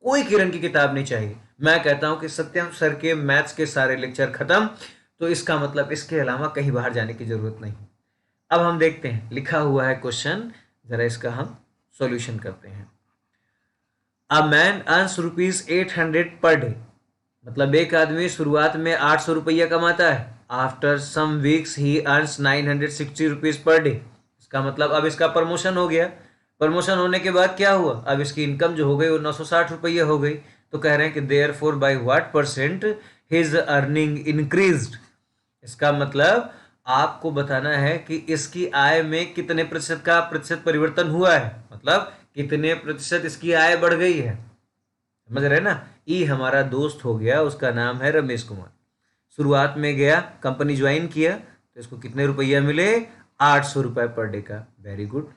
कोई किरण की किताब नहीं चाहिए। मैं कहता हूं कि सत्यम सर के मैथ्स के सारे लेक्चर खत्म, तो इसका मतलब इसके अलावा कहीं बाहर जाने की जरूरत नहीं। अब हम देखते हैं लिखा हुआ है क्वेश्चन, जरा इसका हम सॉल्यूशन करते हैं। A man earns ₹800 per day, मतलब एक आदमी शुरुआत में 800 रुपया कमाता है। आफ्टर सम वीक्स ही अर्न्स ₹960 पर डे। इसका मतलब अब इसका प्रमोशन हो गया। प्रमोशन होने के बाद क्या हुआ, अब इसकी इनकम जो हो गई वो 960 रुपये हो गई। तो कह रहे हैं कि there for by what percent his earning increased. इसका मतलब आपको बताना है कि इसकी आय में कितने प्रतिशत का प्रतिशत परिवर्तन हुआ है, मतलब कितने प्रतिशत इसकी आय बढ़ गई है। समझ रहे ना। ई हमारा दोस्त हो गया, उसका नाम है रमेश कुमार। शुरुआत में गया, कंपनी ज्वाइन किया, तो इसको कितने रुपया मिले, 800 रुपये पर डे का। Very good.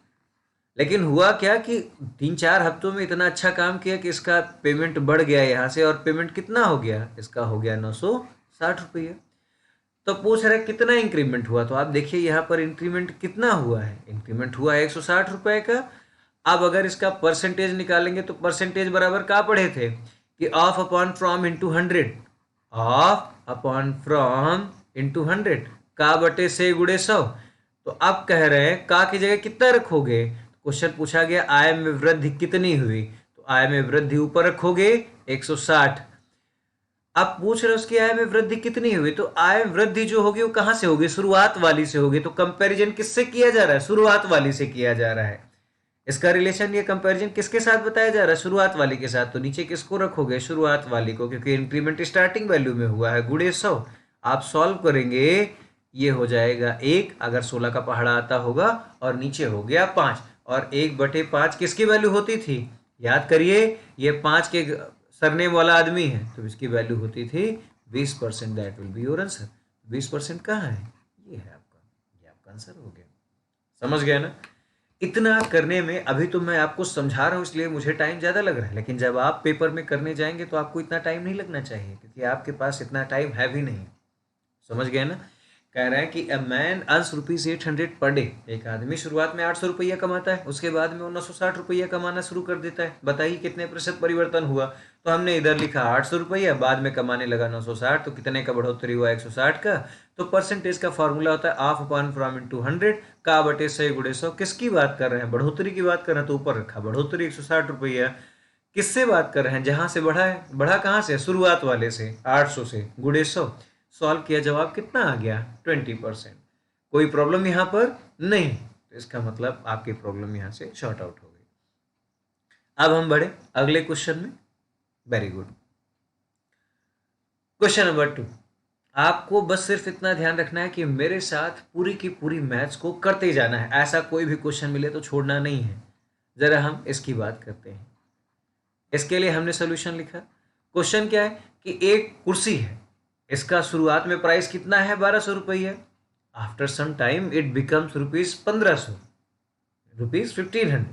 लेकिन हुआ क्या कि 3-4 हफ्तों में इतना अच्छा काम किया कि इसका पेमेंट बढ़ गया यहाँ से, और पेमेंट कितना हो गया, इसका हो गया 960 रुपये। तो पूछ रहे कितना इंक्रीमेंट हुआ, तो आप देखिए यहाँ पर इंक्रीमेंट कितना हुआ है, इंक्रीमेंट हुआ है 160 रुपये का। अब अगर इसका परसेंटेज निकालेंगे तो परसेंटेज बराबर क्या पढ़े थे कि of upon from into 100, of upon from into 100, का बटे से गुड़े 100। तो अब कह रहे हैं का की जगह कितना रखोगे, क्वेश्चन पूछा गया आय में वृद्धि कितनी हुई, तो आय में वृद्धि ऊपर रखोगे 160। अब पूछ रहे हो उसकी आय में वृद्धि कितनी हुई, तो आय वृद्धि जो होगी वो कहां से होगी, शुरुआत वाली से होगी। तो कंपैरिजन किससे किया जा रहा है, शुरुआत वाली से किया जा रहा है। इसका रिलेशन, ये कंपैरिजन किसके साथ बताया जा रहा है, शुरुआत वाली के साथ। तो नीचे किसको रखोगे, शुरुआत वाली को, क्योंकि इंक्रीमेंट स्टार्टिंग वैल्यू में हुआ है, गुड़े 100। आप सॉल्व करेंगे, ये हो जाएगा 1 अगर 16 का पहाड़ा आता होगा, और नीचे हो गया 5। और 1/5 किसकी वैल्यू होती थी, याद करिए, ये 5 के सरनेम वाला आदमी है, तो इसकी वैल्यू होती थी 20%। That will be your answer. 20% कहाँ है, ये है आपका, ये आपका आंसर हो गया। समझ गए ना। इतना करने में अभी तो मैं आपको समझा रहा हूँ इसलिए मुझे टाइम ज़्यादा लग रहा है, लेकिन जब आप पेपर में करने जाएंगे तो आपको इतना टाइम नहीं लगना चाहिए, क्योंकि आपके पास इतना टाइम है भी नहीं। समझ गए ना। कह रहा है कि a man earns ₹800 per day, एक आदमी शुरुआत में 800 रुपया कमाता है, उसके बाद में वो 960 रुपया कमाना शुरू कर देता है। बताइए कितने प्रतिशत परिवर्तन हुआ। तो हमने इधर लिखा 800 रुपया, बाद में कमाने लगा 960, तो कितने का बढ़ोतरी हुआ, 160 का। तो परसेंटेज का फॉर्मूला होता है ऑफ अपॉन फ्रॉम इंटू 100, का बटे 100 गुड़े 100। किसकी बात कर रहे हैं, बढ़ोतरी की बात कर रहे हैं, तो ऊपर रखा बढ़ोतरी 160 रुपया। किससे बात कर रहे हैं, जहां से बढ़ा है, बढ़ा कहां से, शुरुआत वाले से, 800 से, गुड़े 100। सॉल्व किया, जवाब कितना आ गया, 20%। कोई प्रॉब्लम यहाँ पर नहीं, तो इसका मतलब आपकी प्रॉब्लम यहाँ से शॉर्ट आउट हो गई। अब हम बढ़े अगले क्वेश्चन में। Very good. Question number 2। आपको बस सिर्फ इतना ध्यान रखना है कि मेरे साथ पूरी की पूरी मैथ्स को करते जाना है, ऐसा कोई भी क्वेश्चन मिले तो छोड़ना नहीं है। जरा हम इसकी बात करते हैं। इसके लिए हमने सोल्यूशन लिखा। क्वेश्चन क्या है कि एक कुर्सी है, इसका शुरुआत में प्राइस कितना है, 1200 रुपये। After some time it becomes ₹1500, ₹1500।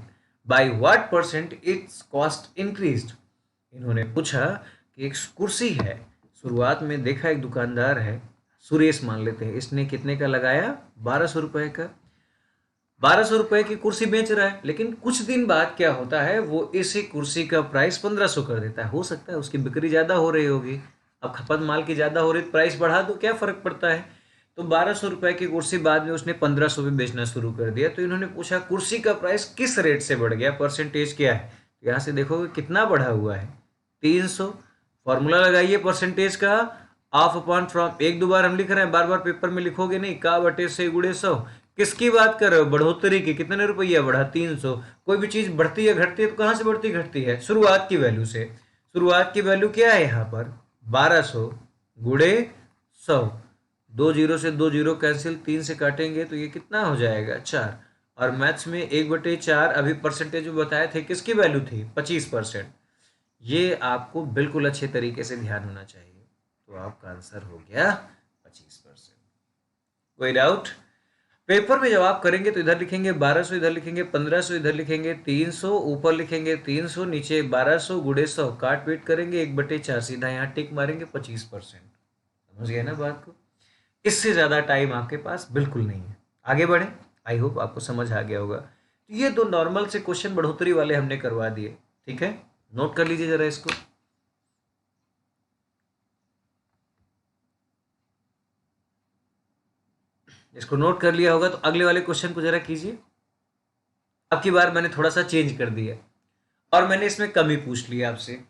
By what percent it's cost increased. इन्होंने पूछा कि एक कुर्सी है, शुरुआत में देखा एक दुकानदार है, सुरेश मान लेते हैं, इसने कितने का लगाया, 1200 रुपये का। 1200 रुपये की कुर्सी बेच रहा है, लेकिन कुछ दिन बाद क्या होता है, वो इसी कुर्सी का प्राइस 1500 कर देता है। हो सकता है उसकी बिक्री ज़्यादा हो रही होगी, अब खपत माल की ज़्यादा हो रही तो प्राइस बढ़ा दो, क्या फ़र्क पड़ता है। तो 1200 रुपये की कुर्सी बाद में उसने 1500 में बेचना शुरू कर दिया। तो इन्होंने पूछा कुर्सी का प्राइस किस रेट से बढ़ गया, परसेंटेज क्या है। तो यहाँ से देखोगे कितना बढ़ा हुआ है, 300। फॉर्मूला लगाइए परसेंटेज का, ऑफ अपॉन फ्रॉम, एक दो बार हम लिख रहे हैं, बार बार पेपर में लिखोगे नहीं, का बटे से गुड़े 100। किसकी बात कर रहे हो, बढ़ोतरी की, कितने रुपया बढ़ा, 300। कोई भी चीज बढ़ती है घटती है तो कहां से बढ़ती घटती है, शुरुआत की वैल्यू से। शुरुआत की वैल्यू क्या है यहाँ पर, 1200 गुड़े 100, दो जीरो से दो जीरो कैंसिल, 3 से काटेंगे तो ये कितना हो जाएगा, 4। और मैथ्स में 1/4 अभी परसेंटेज में बताए थे, किसकी वैल्यू थी, 25%। ये आपको बिल्कुल अच्छे तरीके से ध्यान होना चाहिए। तो आपका आंसर हो गया 25%। कोई डाउट? पेपर में जब आप करेंगे तो इधर लिखेंगे 1200, इधर लिखेंगे 1500, इधर लिखेंगे 300, ऊपर लिखेंगे 300, नीचे 1200 गुड़े 100, काट पीट करेंगे 1/4, सीधा यहाँ टिक मारेंगे 25%। समझ गए ना बात को? इससे ज़्यादा टाइम आपके पास बिल्कुल नहीं है। आगे बढ़े, आई होप आपको समझ आ गया होगा। तो ये दो नॉर्मल से क्वेश्चन बढ़ोतरी वाले हमने करवा दिए, ठीक है, नोट कर लीजिए जरा इसको। इसको नोट कर लिया होगा तो अगले वाले क्वेश्चन को जरा कीजिए। अब की बार मैंने थोड़ा सा चेंज कर दिया और मैंने इसमें कमी पूछ लिया आपसे।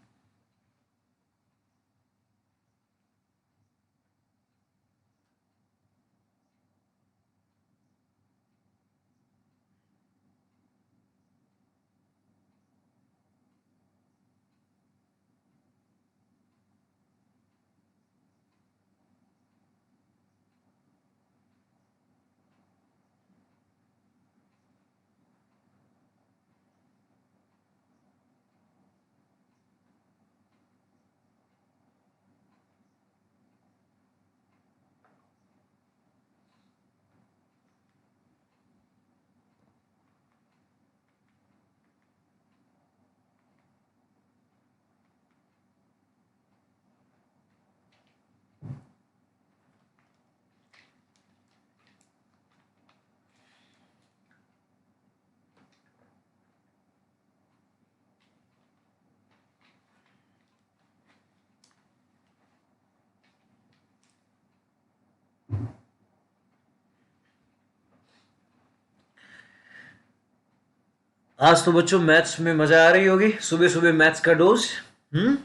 आज तो बच्चों मैथ्स में मजा आ रही होगी, सुबह सुबह मैथ्स का डोज। हम्म।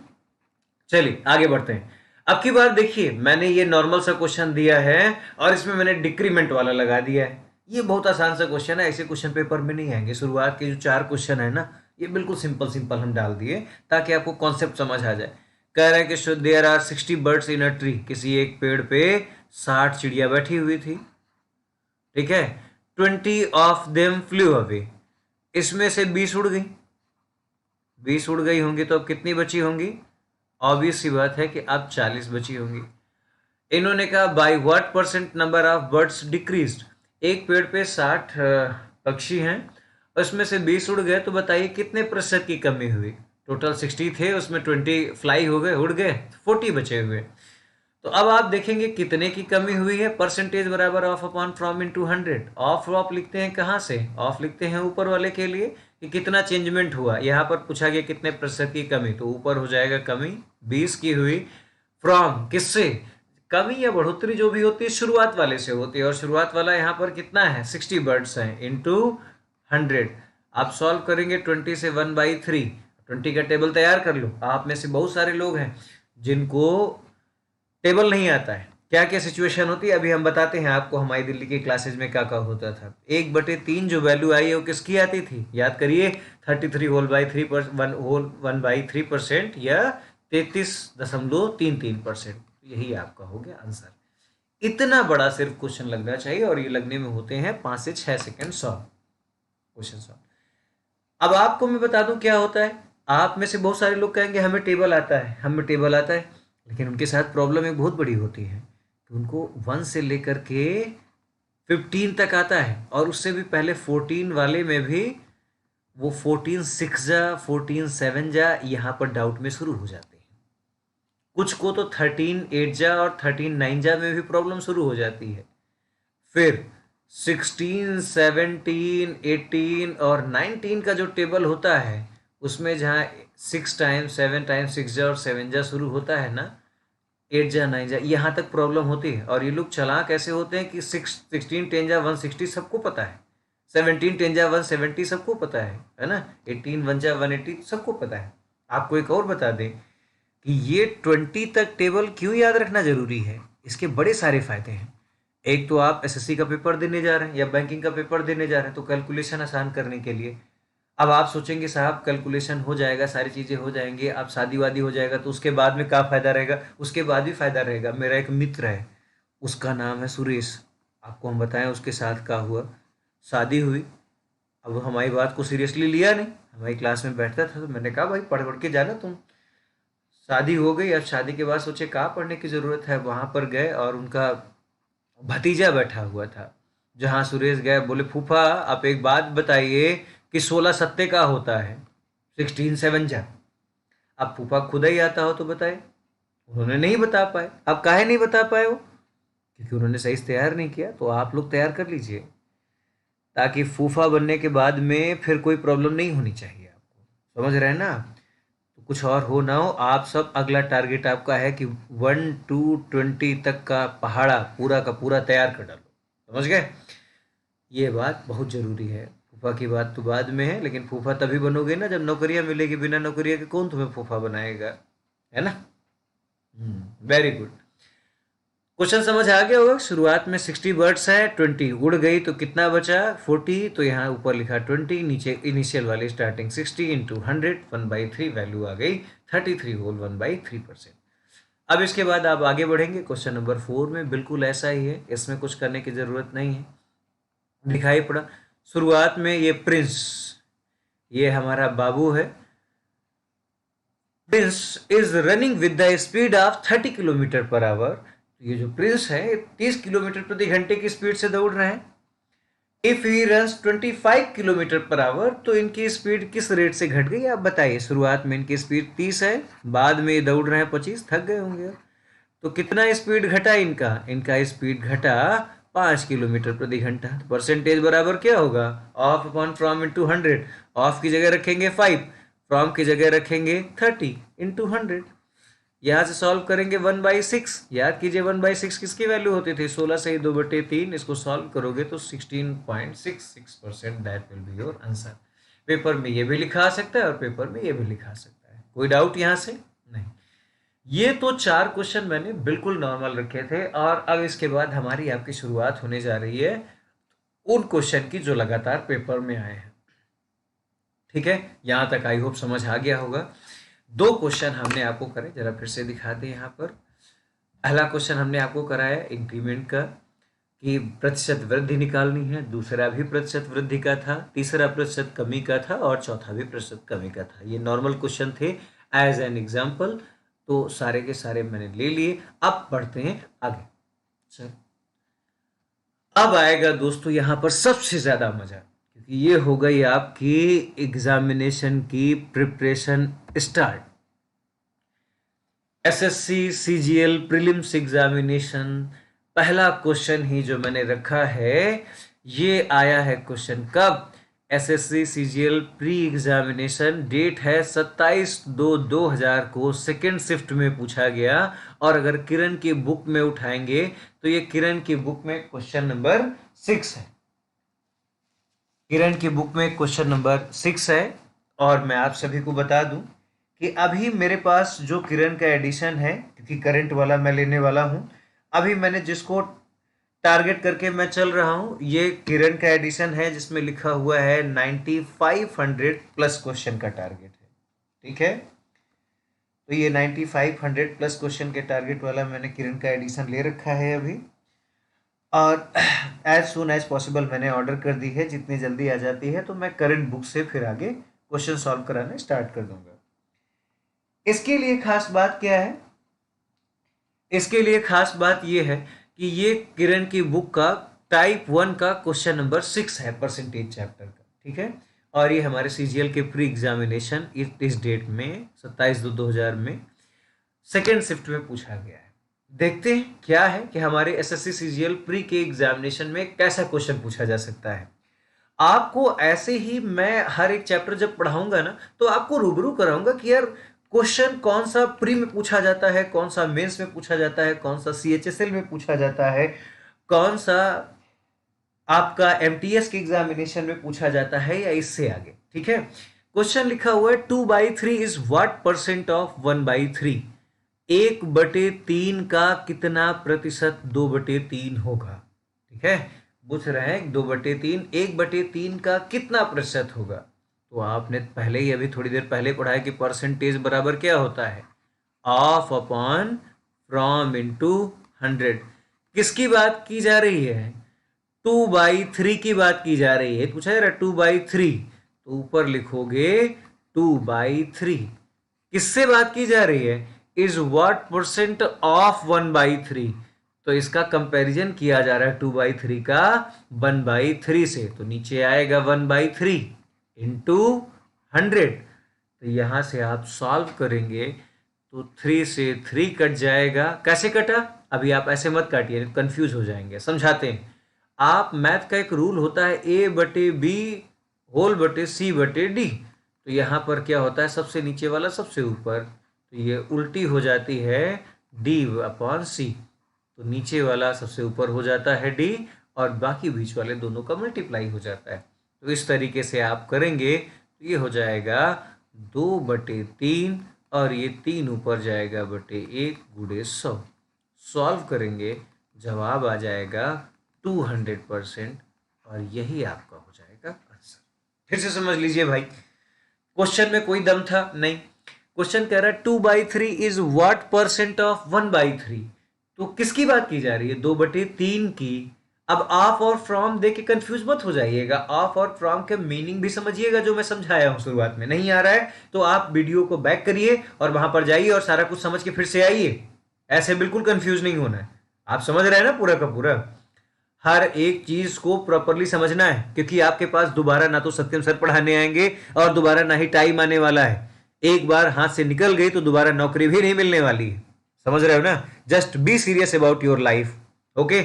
चलिए आगे बढ़ते हैं। अब की बार देखिए, मैंने ये नॉर्मल सा क्वेश्चन दिया है और इसमें मैंने डिक्रीमेंट वाला लगा दिया है। ये बहुत आसान सा क्वेश्चन है, ऐसे क्वेश्चन पेपर में नहीं आएंगे। शुरुआत के जो 4 क्वेश्चन है ना, ये बिल्कुल सिंपल सिंपल हम डाल दिए ताकि आपको कॉन्सेप्ट समझ आ जाए। कह रहे हैं कि there are 60 birds in a tree, किसी एक पेड़ पे 60 चिड़िया बैठी हुई थी, ठीक है। 20 ऑफ देम फ्लू अवे, इसमें से 20 उड़ गई। 20 उड़ गई होंगी तो अब कितनी बची होंगी? ऑब्वियस सी बात है कि अब 40 बची होंगी। इन्होंने कहा by what percent number of birds decreased, एक पेड़ पे 60 पक्षी हैं, उसमें से 20 उड़ गए, तो बताइए कितने प्रतिशत की कमी हुई। टोटल 60 थे, उसमें 20 फ्लाई हो गए, उड़ गए, 40 बचे हुए। तो अब आप देखेंगे कितने की कमी हुई है। परसेंटेज बराबर of upon from into 100। Of लिखते हैं कहाँ से? ऑफ लिखते हैं ऊपर वाले के लिए कि कितना चेंजमेंट हुआ। यहाँ पर पूछा गया कितने प्रतिशत की कमी, तो ऊपर हो जाएगा कमी 20 की हुई। फ्रॉम किससे? कमी या बढ़ोतरी जो भी होती है शुरुआत वाले से होती है, और शुरुआत वाला यहाँ पर कितना है, 60 बर्ड्स हैं, इंटू 100। आप सॉल्व करेंगे 20 से 1/3, 20 का टेबल तैयार कर लो। आप में से बहुत सारे लोग हैं जिनको टेबल नहीं आता है। क्या क्या सिचुएशन होती है अभी हम बताते हैं आपको, हमारी दिल्ली के क्लासेज में क्या क्या होता था। 1/3 जो वैल्यू आई है वो किसकी आती थी, याद करिए, 33 होल बाई 3% या 33.33%। यही आपका हो गया आंसर। इतना बड़ा सिर्फ क्वेश्चन लगना चाहिए, और ये लगने में होते हैं 5 से 6 सेकेंड सॉल्व, क्वेश्चन सॉल्व। अब आपको मैं बता दूं क्या होता है। आप में से बहुत सारे लोग कहेंगे हमें टेबल आता है, हमें टेबल आता है, लेकिन उनके साथ प्रॉब्लम एक बहुत बड़ी होती है कि उनको 1 से लेकर के 15 तक आता है, और उससे भी पहले 14 वाले में भी वो 14 6 जा 14 7 जा यहाँ पर डाउट में शुरू हो जाते हैं। कुछ को तो 13 8 जा और 13 9 जा में भी प्रॉब्लम शुरू हो जाती है। फिर 16 17 18 और 19 का जो टेबल होता है, उसमें जहाँ 6 टाइम्स 7 टाइम्स 6 जा और 7 जा शुरू होता है ना, 8 जा 9 जा, यहाँ तक प्रॉब्लम होती है। और ये लोग चालाक ऐसे होते हैं कि 16 10 जा 160 सबको पता है, 17 10 जा 170 सबको पता है ना, 18 1 जा 180 सबको पता है। आपको एक और बता दें कि ये 20 तक टेबल क्यों याद रखना जरूरी है। इसके बड़े सारे फायदे हैं। एक तो आप एसएससी का पेपर देने जा रहे हैं या बैंकिंग का पेपर देने जा रहे हैं, तो कैलकुलेशन आसान करने के लिए। अब आप सोचेंगे साहब कैलकुलेशन हो जाएगा, सारी चीज़ें हो जाएंगी, अब शादी वादी हो जाएगा तो उसके बाद में क्या फ़ायदा रहेगा। उसके बाद भी फ़ायदा रहेगा। मेरा एक मित्र है, उसका नाम है सुरेश। आपको हम बताएं उसके साथ क्या हुआ। शादी हुई। अब हमारी बात को सीरियसली लिया नहीं, हमारी क्लास में बैठता था तो मैंने कहा भाई पढ़ पढ़ के जाना तुम। शादी हो गई। अब शादी के बाद सोचे कहाँ पढ़ने की ज़रूरत है, वहाँ पर गए और उनका भतीजा बैठा हुआ था। जहाँ सुरेश गए, बोले फूफा आप एक बात बताइए कि 16 सत्ते का होता है, 16 सेवन जा। अब फूफा खुद ही आता हो तो बताए। उन्होंने नहीं बता पाए। अब काहे नहीं बता पाए वो? क्योंकि उन्होंने सही से तैयार नहीं किया। तो आप लोग तैयार कर लीजिए, ताकि फूफा बनने के बाद में फिर कोई प्रॉब्लम नहीं होनी चाहिए आपको। समझ रहे हैं ना? तो कुछ और हो ना हो, आप सब अगला टारगेट आपका है कि 1 to 20 तक का पहाड़ा पूरा का पूरा तैयार कर डालो। समझ गए? ये बात बहुत ज़रूरी है। फूफा की बात तो बाद में है, लेकिन फूफा तभी बनोगे ना जब नौकरियां मिलेगी। बिना नौकरिया के कौन तुम्हें फूफा बनाएगा? है ना? Very good. क्वेश्चन समझ आ गया होगा। शुरुआत में 60 बर्ड्स है, 20 उड़ गई तो कितना बचा? 40। तो यहाँ ऊपर लिखा 20, नीचे इनिशियल वाली स्टार्टिंग 60 इंटू 100, 1/3 वैल्यू आ गई 33 होल 1/3%। अब इसके बाद आप आगे बढ़ेंगे क्वेश्चन नंबर 4 में। बिल्कुल ऐसा ही है, इसमें कुछ करने की ज़रूरत नहीं है। दिखाई पड़ा शुरुआत में ये प्रिंस, ये हमारा बाबू है। Prince is running with the speed of 30 kilometre per hour. ये जो प्रिंस है 30 किलोमीटर प्रति घंटे की स्पीड से दौड़ रहे हैं। If he runs 25 kilometre per hour, तो इनकी स्पीड किस रेट से घट गई आप बताइए। शुरुआत में इनकी स्पीड 30 है, बाद में दौड़ रहे हैं 25, थक गए होंगे। तो कितना स्पीड घटा इनका? इनका स्पीड घटा 5 किलोमीटर प्रति घंटा। तो परसेंटेज बराबर क्या होगा? Of upon from into 100। Of की जगह रखेंगे 5, फ्रॉम की जगह रखेंगे 30 इंटू 100। यहाँ से सॉल्व करेंगे 1/6। याद कीजिए 1/6 किसकी वैल्यू होती थी? 16 से ही 2/3। इसको सॉल्व करोगे तो 16.66%। That will be your answer. Paper में ये भी लिखा आ सकता है और पेपर में ये भी लिखा आ सकता है। कोई डाउट यहाँ से? नहीं। ये तो 4 क्वेश्चन मैंने बिल्कुल नॉर्मल रखे थे, और अब इसके बाद हमारी आपकी शुरुआत होने जा रही है उन क्वेश्चन की जो लगातार पेपर में आए हैं। ठीक है, यहां तक आई होप समझ आ गया होगा। 2 क्वेश्चन हमने आपको करे, जरा फिर से दिखा दें यहाँ पर। पहला क्वेश्चन हमने आपको कराया इंक्रीमेंट का, कि प्रतिशत वृद्धि निकालनी है। दूसरा भी प्रतिशत वृद्धि का था, तीसरा प्रतिशत कमी का था, और चौथा भी प्रतिशत कमी का था। ये नॉर्मल क्वेश्चन थे एज एन एग्जाम्पल। तो सारे के सारे मैंने ले लिए। अब बढ़ते हैं आगे। चल, अब आएगा दोस्तों यहाँ पर सबसे ज्यादा मजा, क्योंकि ये हो गई आपकी एग्जामिनेशन की preparation start. SSC CGL prelims examination, पहला क्वेश्चन ही जो मैंने रखा है ये आया है। क्वेश्चन कब? SSC CGL pre examination, date है 27/2/2000 को सेकेंड शिफ्ट में पूछा गया। और अगर किरण की बुक में उठाएंगे तो ये किरण की बुक में क्वेश्चन नंबर 6 है। किरण की बुक में क्वेश्चन नंबर 6 है। और मैं आप सभी को बता दूं कि अभी मेरे पास जो किरण का एडिशन है, क्योंकि करंट वाला मैं लेने वाला हूं, अभी मैंने जिसको टारगेट करके मैं चल रहा हूं ये किरण का एडिशन है, जिसमें लिखा हुआ है 9500 प्लस क्वेश्चन का टारगेट है। ठीक है, तो ये 9500 प्लस क्वेश्चन के टारगेट वाला मैंने किरण का एडिशन ले रखा है अभी। और एज सुन एज पॉसिबल मैंने ऑर्डर कर दी है। जितनी जल्दी आ जाती है तो मैं करंट बुक से फिर आगे क्वेश्चन सॉल्व कराने स्टार्ट कर दूंगा। इसके लिए खास बात क्या है? इसके लिए खास बात यह है कि ये किरण की बुक का टाइप 1 का क्वेश्चन नंबर 6 है, परसेंटेज चैप्टर का। ठीक है, और ये हमारे सीजीएल के प्री एग्जामिनेशन इस डेट में 27/2/2000 में सेकेंड शिफ्ट में पूछा गया है। देखते हैं क्या है कि हमारे एसएससी सीजीएल प्री के एग्जामिनेशन में कैसा क्वेश्चन पूछा जा सकता है। आपको ऐसे ही मैं हर एक चैप्टर जब पढ़ाऊंगा ना, तो आपको रूबरू कराऊंगा कि यार क्वेश्चन कौन सा प्री में पूछा जाता है, कौन सा मेंस में पूछा जाता है, कौन सा सीएचएसएल में पूछा जाता है, कौन सा आपका एमटीएस के एग्जामिनेशन में पूछा जाता है, या इससे आगे। ठीक है, क्वेश्चन लिखा हुआ है 2/3 इज व्हाट परसेंट ऑफ 1/3। 1/3 का कितना प्रतिशत 2/3 होगा? ठीक है, पूछ रहे हैं 2/3, 1/3 का कितना प्रतिशत होगा? तो आपने पहले ही अभी थोड़ी देर पहले पढ़ा है कि परसेंटेज बराबर क्या होता है? Of upon from into 100। किसकी बात की जा रही है? 2/3 की बात की जा रही है। पूछा जा रहा है 2/3, तो ऊपर लिखोगे 2/3। किससे बात की जा रही है? Is what percent of 1/3। तो इसका कंपैरिजन किया जा रहा है 2/3 का 1/3 से। तो नीचे आएगा 1/3 इंटू 100। तो यहां से आप सॉल्व करेंगे तो 3 से 3 कट जाएगा। कैसे कटा? अभी आप ऐसे मत काटिए, कंफ्यूज हो जाएंगे। समझाते हैं। आप मैथ का एक रूल होता है A/B होल बटे C/D। तो यहाँ पर क्या होता है, सबसे नीचे वाला सबसे ऊपर, तो ये उल्टी हो जाती है D/C। तो नीचे वाला सबसे ऊपर हो जाता है D और बाकी बीच वाले दोनों का मल्टीप्लाई हो जाता है। तो इस तरीके से आप करेंगे तो ये हो जाएगा 2/3 और ये 3 ऊपर जाएगा बटे 1 गुणे 100। सॉल्व करेंगे जवाब आ जाएगा 200% और यही आपका हो जाएगा आंसर। फिर से समझ लीजिए भाई, क्वेश्चन में कोई दम था नहीं। क्वेश्चन कह रहा है 2/3 इज व्हाट परसेंट ऑफ 1/3। तो किसकी बात की जा रही है? 2/3 की। अब ऑफ और फ्रॉम देके कंफ्यूज मत हो जाइएगा। ऑफ और फ्रॉम के मीनिंग भी समझिएगा, जो मैं समझाया हूं शुरुआत में। नहीं आ रहा है तो आप वीडियो को बैक करिए और वहां पर जाइए और सारा कुछ समझ के फिर से आइए। ऐसे बिल्कुल कंफ्यूज नहीं होना है। आप समझ रहे हैं ना पूरा का पूरा? हर एक चीज को प्रॉपरली समझना है, क्योंकि आपके पास दोबारा ना तो सत्यम सर पढ़ाने आएंगे और दोबारा ना ही टाइम आने वाला है। एक बार हाथ से निकल गई तो दोबारा नौकरी भी नहीं मिलने वाली है। समझ रहे हो ना? Just be serious about your life. Okay.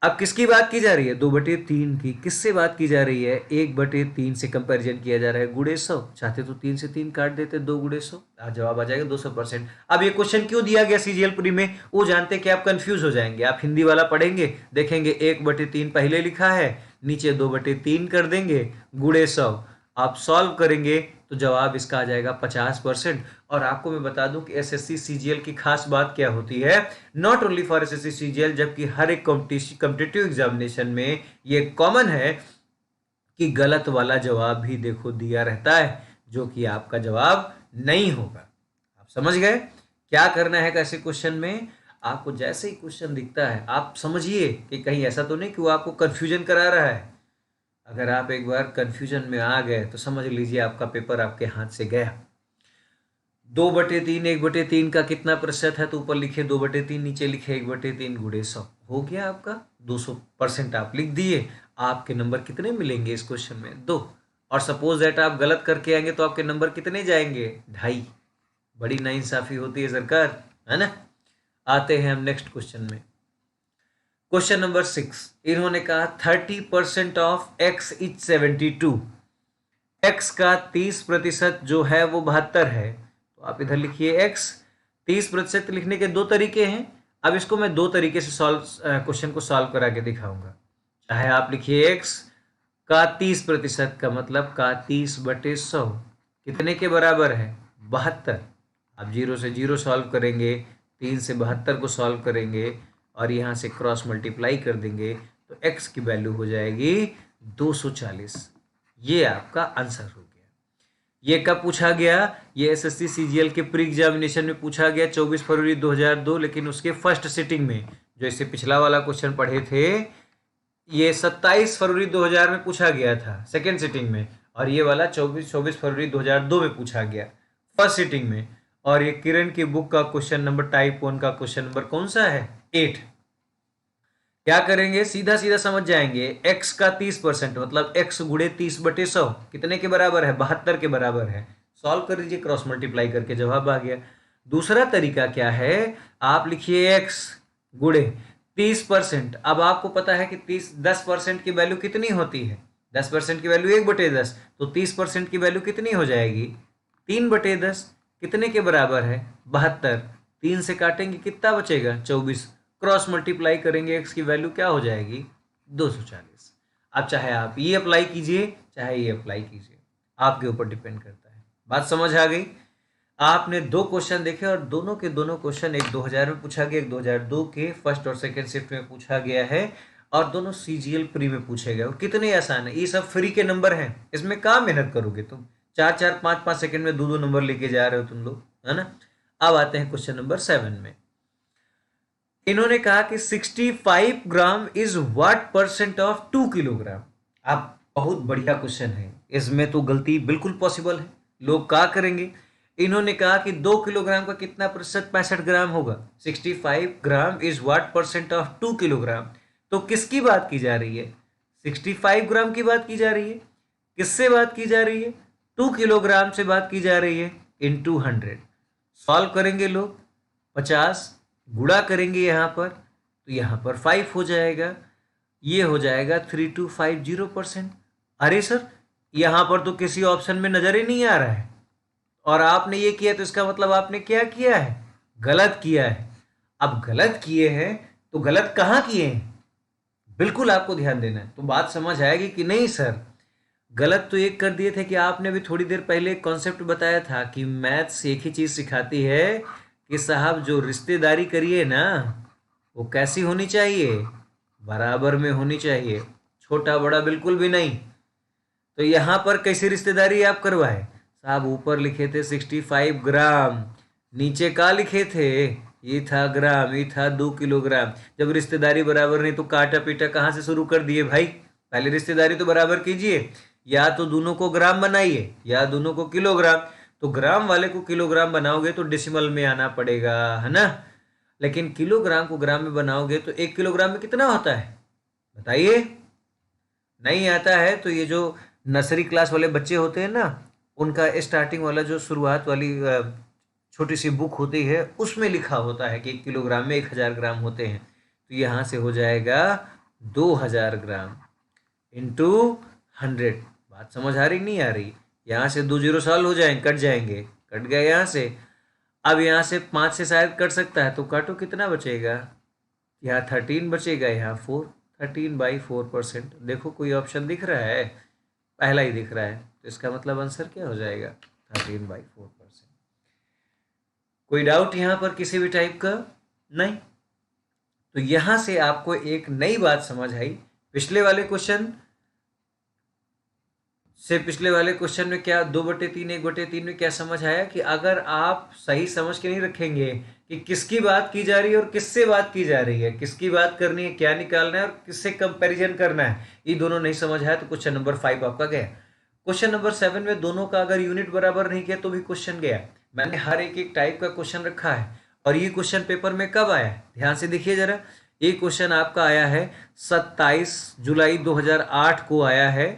अब किसकी बात की जा रही है? 2/3 की। किससे बात की जा रही है? 1/3 से कंपैरिजन किया जा रहा है गुणे 100। चाहते तो 3 से 3 काट देते, 2 गुणे 100, जवाब आ जाएगा 200%। अब ये क्वेश्चन क्यों दिया गया सीजीएल प्री में, वो जानते कि आप कंफ्यूज हो जाएंगे। आप हिंदी वाला पढ़ेंगे, देखेंगे 1/3 पहले लिखा है, नीचे 2/3 कर देंगे गुणे 100। आप सॉल्व करेंगे तो जवाब इसका आ जाएगा 50%। और आपको मैं बता दूं कि एसएससी सीजीएल की खास बात क्या होती है, not only for SSC CGL, जबकि हर एक कॉम्पिटिटिव एग्जामिनेशन में ये कॉमन है कि गलत वाला जवाब भी देखो दिया रहता है, जो कि आपका जवाब नहीं होगा। आप समझ गए क्या करना है ऐसे क्वेश्चन में? आपको जैसे ही क्वेश्चन दिखता है आप समझिए कि कहीं ऐसा तो नहीं कि वो आपको कंफ्यूजन करा रहा है। अगर आप एक बार कंफ्यूजन में आ गए तो समझ लीजिए आपका पेपर आपके हाथ से गया। 2/3 1/3 का कितना प्रतिशत है? तो ऊपर लिखे 2/3, नीचे लिखे 1/3 गुणे 100। हो गया आपका 200%। आप लिख दिए। आपके नंबर कितने मिलेंगे इस क्वेश्चन में? 2। और सपोज दैट आप गलत करके आएंगे तो आपके नंबर कितने जाएंगे? 2.5। बड़ी नाइंसाफी होती है सरकार, है ना? आते हैं हम नेक्स्ट क्वेश्चन में। Question number 6। इन्होंने कहा 30% ऑफ एक्स इज 72। एक्स का 30% जो है वो 72 है। तो आप इधर लिखिए एक्स। 30% लिखने के दो तरीके हैं। अब इसको मैं दो तरीके से क्वेश्चन को सॉल्व करा के दिखाऊंगा। चाहे आप लिखिए एक्स का 30% का मतलब का 30/100 कितने के बराबर है? 72। आप 0 से 0 सॉल्व करेंगे, 3 से 72 को सॉल्व करेंगे और यहाँ से क्रॉस मल्टीप्लाई कर देंगे तो x की वैल्यू हो जाएगी 240। ये आपका आंसर हो गया। ये कब पूछा गया? ये एसएससी सीजीएल के प्री एग्जामिनेशन में पूछा गया 24 फरवरी 2002, लेकिन उसके फर्स्ट सिटिंग में। जो इससे पिछला वाला क्वेश्चन पढ़े थे ये 27 फरवरी 2000 में पूछा गया था सेकेंड सिटिंग में, और ये वाला 24 फरवरी 2002 में पूछा गया फर्स्ट सिटिंग में। और ये किरण की बुक का क्वेश्चन नंबर टाइप 1 का क्वेश्चन नंबर कौन सा है? 8। क्या करेंगे? सीधा सीधा समझ जाएंगे। x का 30% मतलब x गुणे 30/100 कितने के बराबर है? 72 के बराबर है। सॉल्व कर लीजिए, क्रॉस मल्टीप्लाई करके जवाब आ गया। दूसरा तरीका क्या है? आप लिखिए x गुणे 30%। अब आपको पता है कि 10% की वैल्यू कितनी होती है? 10% की वैल्यू 1/10। तो 30% की वैल्यू कितनी हो जाएगी? 3/10। कितने के बराबर है? 72। 3 से काटेंगे कितना बचेगा? 24। क्रॉस मल्टीप्लाई करेंगे, x की वैल्यू क्या हो जाएगी? 240। अब चाहे आप ये अप्लाई कीजिए चाहे ये अप्लाई कीजिए, आपके ऊपर डिपेंड करता है। बात समझ आ गई? आपने दो क्वेश्चन देखे और दोनों के दोनों क्वेश्चन, एक 2000 में पूछा गया, एक 2002 के फर्स्ट और सेकंड शिफ्ट में पूछा गया है, और दोनों सीजीएल प्री में पूछे गए। और कितने आसान है, ये सब फ्री के नंबर हैं। इसमें कहाँ मेहनत करोगे तुम? 4-4 5-5 सेकंड में 2-2 नंबर लेके जा रहे हो तुम लोग, है ना? अब आते हैं क्वेश्चन नंबर 7 में। इन्होंने कहा कि 65 gram is what percent of 2 kilogram. आप बहुत बढ़िया क्वेश्चन है, इसमें तो गलती बिल्कुल पॉसिबल है। लोग क्या करेंगे, इन्होंने कहा कि 2 किलोग्राम का कितना प्रतिशत 65 ग्राम होगा। 65 gram is what percent of 2 kilogram. तो किसकी बात की जा रही है? 65 ग्राम की बात की जा रही है। किससे बात की जा रही है? 2 किलोग्राम से बात की जा रही है। इंटू 100 सॉल्व करेंगे लोग, 50 गुणा करेंगे यहाँ पर, तो यहाँ पर 5 हो जाएगा। ये हो जाएगा 3250%। अरे सर, यहाँ पर तो किसी ऑप्शन में नजर ही नहीं आ रहा है, और आपने ये किया तो इसका मतलब आपने क्या किया है? गलत किया है। अब गलत किए हैं तो गलत कहाँ किए हैं, बिल्कुल आपको ध्यान देना है, तो बात समझ आएगी कि नहीं सर। गलत तो एक कर दिए थे कि आपने भी थोड़ी देर पहले एक कॉन्सेप्ट बताया था कि मैथ्स एक ही चीज सिखाती है कि साहब जो रिश्तेदारी करिए ना, वो कैसी होनी चाहिए? बराबर में होनी चाहिए, छोटा बड़ा बिल्कुल भी नहीं। तो यहाँ पर कैसी रिश्तेदारी आप करवाए साहब? ऊपर लिखे थे 65 ग्राम, नीचे का लिखे थे? ये था ग्राम, ये था 2 किलोग्राम। जब रिश्तेदारी बराबर नहीं तो काटा पीटा कहाँ से शुरू कर दिए भाई? पहले रिश्तेदारी तो बराबर कीजिए, या तो दोनों को ग्राम बनाइए या दोनों को किलोग्राम। तो ग्राम वाले को किलोग्राम बनाओगे तो डेसिमल में आना पड़ेगा, है ना? लेकिन किलोग्राम को ग्राम में बनाओगे तो 1 किलोग्राम में कितना होता है बताइए? नहीं आता है तो ये जो नर्सरी क्लास वाले बच्चे होते हैं ना, उनका स्टार्टिंग वाला जो शुरुआत वाली छोटी सी बुक होती है, उसमें लिखा होता है कि 1 किलोग्राम में 1000 ग्राम होते हैं। तो यहाँ से हो जाएगा 2000 ग्राम इंटू 100। बात समझ आ रही नहीं आ रही? यहाँ से 2 जीरो सॉल्व हो जाएंगे, कट जाएंगे, कट गए यहाँ से। अब यहाँ से 5 से शायद कट सकता है, तो काटो, कितना बचेगा? यहाँ 13 बचेगा, यहाँ 4। 13/4%। देखो कोई ऑप्शन दिख रहा है? पहला ही दिख रहा है, तो इसका मतलब आंसर क्या हो जाएगा? 13/4%। कोई डाउट यहाँ पर किसी भी टाइप का? नहीं। तो यहाँ से आपको एक नई बात समझ आई। पिछले वाले क्वेश्चन से पिछले वाले क्वेश्चन में क्या 2/3 1/3 में क्या समझ आया कि अगर आप सही समझ के नहीं रखेंगे कि किसकी बात की जा रही है और किससे बात की जा रही है, किसकी बात करनी है, क्या निकालना है और किससे कंपैरिजन करना है, ये दोनों नहीं समझ आया तो क्वेश्चन नंबर 5 आपका गया। क्वेश्चन नंबर 7 में दोनों का अगर यूनिट बराबर नहीं किया तो भी क्वेश्चन गया। मैंने हर एक एक टाइप का क्वेश्चन रखा है। और ये क्वेश्चन पेपर में कब आया है, ध्यान से देखिए जरा। ये क्वेश्चन आपका आया है 27 जुलाई 2008 को आया है।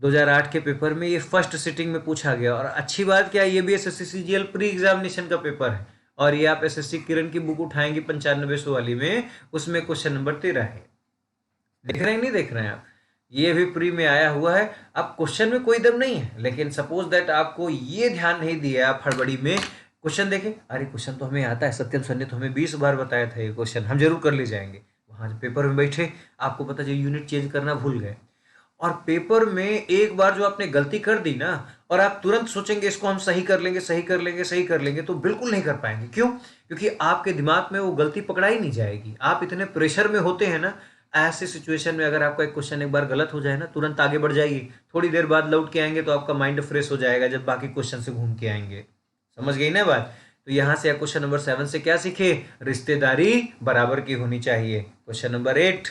2008 के पेपर में ये फर्स्ट सिटिंग में पूछा गया। और अच्छी बात क्या है, ये भी एसएससी सीजीएल प्री एग्जामिनेशन का पेपर है। और ये आप एसएससी किरण की बुक उठाएंगे 9500 वाली में, उसमें क्वेश्चन नंबर 13 है। देख रहे हैं नहीं देख रहे हैं आप? ये भी प्री में आया हुआ है। अब क्वेश्चन में कोई दम नहीं है, लेकिन सपोज दैट आपको ये ध्यान नहीं दिया, आप हड़बड़ी में क्वेश्चन देखें, अरे क्वेश्चन तो हमें आता है, सत्यम सर ने तो हमें 20 बार बताया था ये क्वेश्चन, हम जरूर कर ले जाएंगे। वहां पेपर में बैठे आपको पता चले यूनिट चेंज करना भूल गए, और पेपर में एक बार जो आपने गलती कर दी ना, और आप तुरंत सोचेंगे इसको हम सही कर लेंगे, सही कर लेंगे, सही कर लेंगे, तो बिल्कुल नहीं कर पाएंगे। क्यों? क्योंकि आपके दिमाग में वो गलती पकड़ाई नहीं जाएगी। आप इतने प्रेशर में होते हैं ना, ऐसे सिचुएशन में अगर आपका एक क्वेश्चन एक बार गलत हो जाए ना, तुरंत आगे बढ़ जाइए, थोड़ी देर बाद लौट के आएंगे तो आपका माइंड फ्रेश हो जाएगा जब बाकी क्वेश्चन से घूम के आएंगे। समझ गई ना बात? तो यहां से क्वेश्चन नंबर 7 से क्या सीखे? रिश्तेदारी बराबर की होनी चाहिए। क्वेश्चन नंबर 8,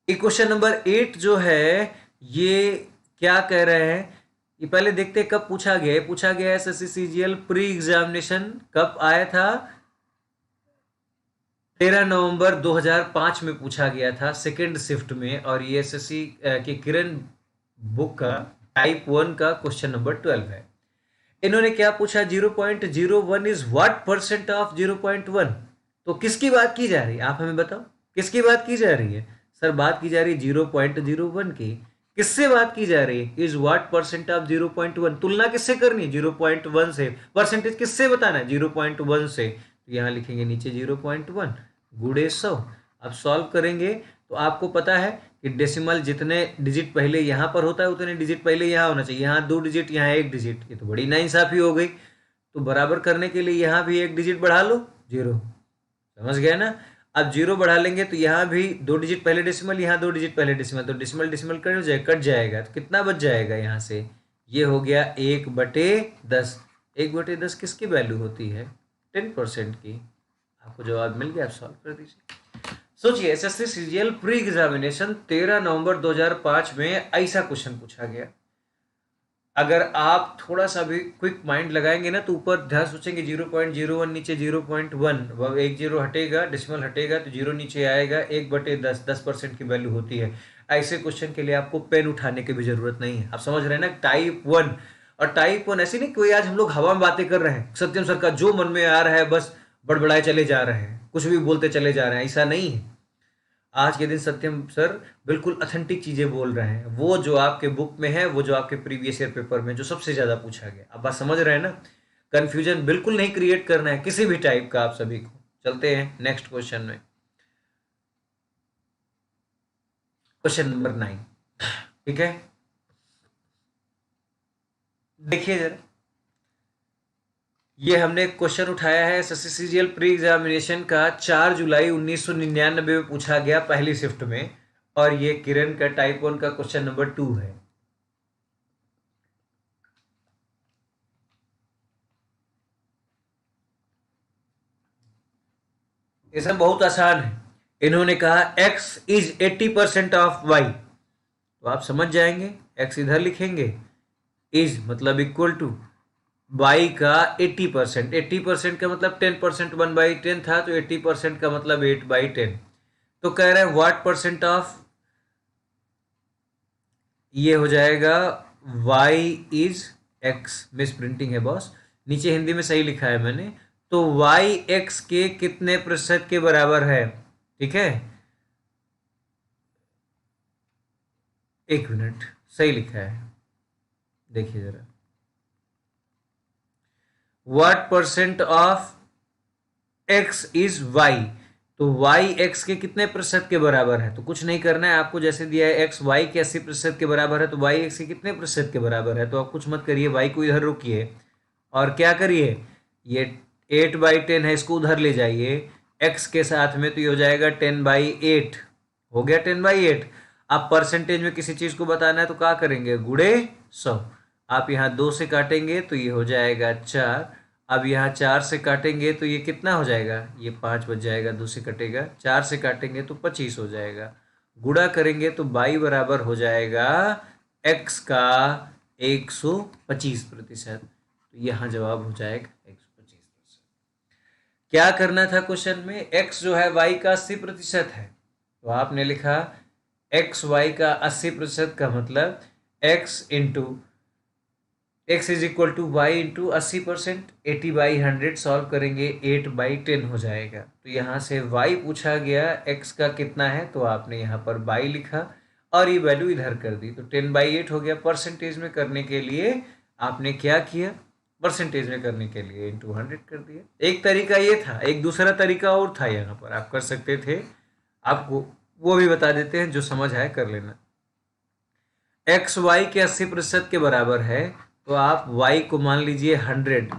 क्वेश्चन नंबर 8 जो है ये क्या कह रहे हैं, ये पहले देखते हैं कब पूछा गया है। पूछा गया है एसएससी सीजीएल प्री एग्जामिनेशन, कब आया था? 13 नवंबर 2005 में पूछा गया था, सेकेंड शिफ्ट में। और ये एसएससी के किरण बुक का टाइप 1 का क्वेश्चन नंबर 12 है। इन्होंने क्या पूछा? 0.01 इज व्हाट परसेंट ऑफ 0.1। तो किसकी बात की जा रही है, आप हमें बताओ, किसकी बात की जा रही है? सर बात की जा रही है 0.01 की। किससे बात की जा रही है? Is what percent of 0.1। तुलना किससे करनी है? 0.1 से। परसेंटेज किससे बताना है? 0.1 से। तो यहाँ लिखेंगे नीचे 0.1 गुणे 100। अब सॉल्व करेंगे तो आपको पता है कि डेसिमल जितने डिजिट पहले यहाँ पर होता है उतने डिजिट पहले यहाँ होना चाहिए। यहाँ 2 डिजिट, यहाँ 1 डिजिट, ये तो बड़ी नाइंसाफी हो गई। तो बराबर करने के लिए यहाँ भी 1 डिजिट बढ़ा लो, 0। समझ गए ना? अब 0 बढ़ा लेंगे तो यहाँ भी 2 डिजिट पहले डेसिमल, यहाँ 2 डिजिट पहले डेसिमल, तो डेसिमल डेसिमल कट जाएगा। तो कितना बच जाएगा यहाँ से? ये हो गया 1/10। 1/10 किसकी वैल्यू होती है? 10% की। आपको जवाब मिल गया, आप सॉल्व कर दीजिए। सोचिए, एसएससी सीजीएल प्री एग्जामिनेशन 13 नवंबर 2005 में ऐसा क्वेश्चन पूछा गया। अगर आप थोड़ा सा भी क्विक माइंड लगाएंगे ना, तो ऊपर ध्यान सोचेंगे 0.01, नीचे 0.1, एक जीरो हटेगा, डेसिमल हटेगा तो जीरो नीचे आएगा, 1/10, 10% की वैल्यू होती है। ऐसे क्वेश्चन के लिए आपको पेन उठाने की भी जरूरत नहीं है। आप समझ रहे हैं ना, टाइप 1। और टाइप 1 ऐसी नहीं कोई आज हम लोग हवा में बातें कर रहे हैं, सत्यम सर का जो मन में आ रहा है बस बड़बड़ाए चले जा रहे हैं, कुछ भी बोलते चले जा रहे हैं, ऐसा नहीं है। आज के दिन सत्यम सर बिल्कुल ऑथेंटिक चीजें बोल रहे हैं, वो जो आपके बुक में है, वो जो आपके प्रीवियस ईयर पेपर में जो सबसे ज्यादा पूछा गया। अब बात समझ रहे हैं ना, कंफ्यूजन बिल्कुल नहीं क्रिएट करना है किसी भी टाइप का आप सभी को। चलते हैं नेक्स्ट क्वेश्चन में, क्वेश्चन नंबर 9। ठीक है, देखिए जरा, ये हमने क्वेश्चन उठाया है एसएससी सीजीएल प्री एग्जामिनेशन का, 4 जुलाई 1999 में पूछा गया पहली शिफ्ट में, और ये किरण का टाइप 1 का क्वेश्चन नंबर 2 है। इसमें बहुत आसान है। इन्होंने कहा x इज 80% ऑफ y, तो आप समझ जाएंगे, x इधर लिखेंगे, इज मतलब इक्वल टू y का 80%, 80% का मतलब 10%, 1/10 था, तो 80% का मतलब 8/10। तो कह रहे हैं व्हाट परसेंट ऑफ, ये हो जाएगा y is x, miss printing है बॉस, नीचे हिंदी में सही लिखा है मैंने, तो y x के कितने प्रतिशत के बराबर है। ठीक है, एक मिनट, सही लिखा है, देखिए जरा, what percent of x is y, तो y x के कितने प्रतिशत के बराबर है। तो कुछ नहीं करना है आपको, जैसे दिया है x y के 80% के बराबर है, तो y x के कितने प्रतिशत के बराबर है। तो आप कुछ मत करिए, y को इधर रोकिए और क्या करिए, ये 8/10 है, इसको उधर ले जाइए x के साथ में, तो ये हो जाएगा 10/8, हो गया 10/8। आप परसेंटेज में किसी चीज को बताना है तो क्या करेंगे, गुड़े 100। आप यहाँ 2 से काटेंगे तो ये हो जाएगा 4, अब यहाँ 4 से काटेंगे तो ये कितना हो जाएगा, ये 5 बच जाएगा, 2 से कटेगा, 4 से काटेंगे तो 25 हो जाएगा, गुणा करेंगे तो y बराबर हो जाएगा x का 125%। तो यहाँ जवाब हो जाएगा 125%। क्या करना था क्वेश्चन में, x जो है y का 80% है, तो आपने लिखा x y का 80% का मतलब x into x is equal to Y into 80%, 80/100 solve करेंगे 8/10 हो जाएगा। तो यहाँ से y पूछा गया, x का कितना है, तो आपने यहाँ पर y लिखा और ये वैल्यू इधर कर दी, तो 10/8 हो गया। परसेंटेज में करने के लिए आपने क्या किया, परसेंटेज में करने के लिए इंटू 100 कर दिया। एक तरीका ये था, एक दूसरा तरीका और था यहाँ पर आप कर सकते थे, आपको वो भी बता देते हैं, जो समझ आए कर लेना। x y के 80% के बराबर है, तो आप y को मान लीजिए 100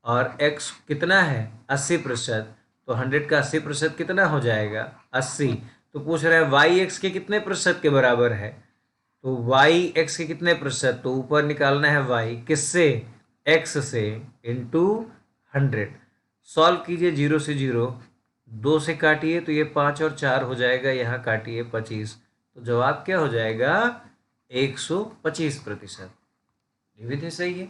और x कितना है 80%, तो 100 का 80% कितना हो जाएगा 80। तो पूछ रहे हैं y x के कितने प्रतिशत के बराबर है, तो y x के कितने प्रतिशत, तो ऊपर निकालना है y किससे, x से, इंटू 100। सॉल्व कीजिए 0 से 0, 2 से काटिए तो ये 5 और 4 हो जाएगा, यहाँ काटिए 25, तो जवाब क्या हो जाएगा 125%। ये भी तो सही है।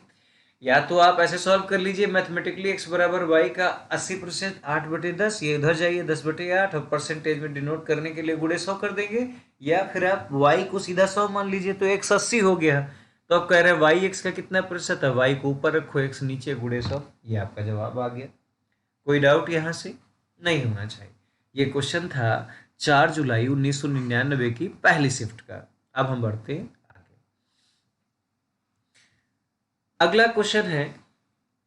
या तो आप ऐसे सॉल्व कर लीजिए मैथमेटिकली, x बराबर y का 80%, 8/10, ये उधर जाइए 10/8, और परसेंटेज में डिनोट करने के लिए गुणे 100 कर देंगे, या फिर आप y को सीधा 100 मान लीजिए, तो x 80 हो गया। तो आप कह रहे हैं y x का कितना प्रतिशत है, y को ऊपर रखो, x नीचे, गुणे 100, ये आपका जवाब आ गया। कोई डाउट यहाँ से नहीं होना चाहिए। ये क्वेश्चन था 4 जुलाई 1999 की पहली शिफ्ट का। अब हम बढ़ते हैं आगे। अगला क्वेश्चन है,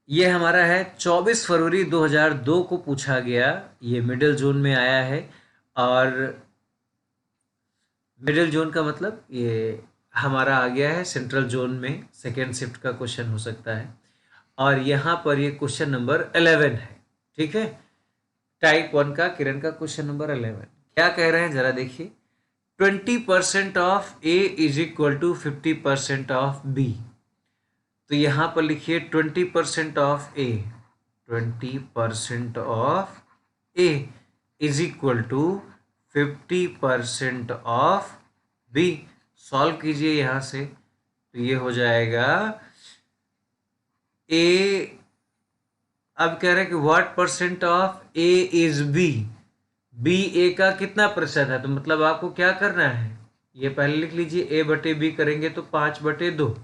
ये हमारा है 24 फरवरी 2002 को पूछा गया, ये मिडिल जोन में आया है, और मिडिल जोन का मतलब ये हमारा आ गया है सेंट्रल जोन में, सेकेंड शिफ्ट का क्वेश्चन हो सकता है, और यहाँ पर ये क्वेश्चन नंबर 11 है। ठीक है, टाइप 1 का किरण का क्वेश्चन नंबर 11 क्या कह रहे हैं जरा देखिए, 20% of A is equal to 50% of B. तो यहां पर लिखिए 20% of A, 20% of A is equal to 50% of B. Solve कीजिए यहाँ से, तो ये हो जाएगा ए। अब कह रहे हैं कि what percent of A is B, B A का कितना प्रतिशत है, तो मतलब आपको क्या करना है, ये पहले लिख लीजिए, ए बटे बी करेंगे तो 5/2।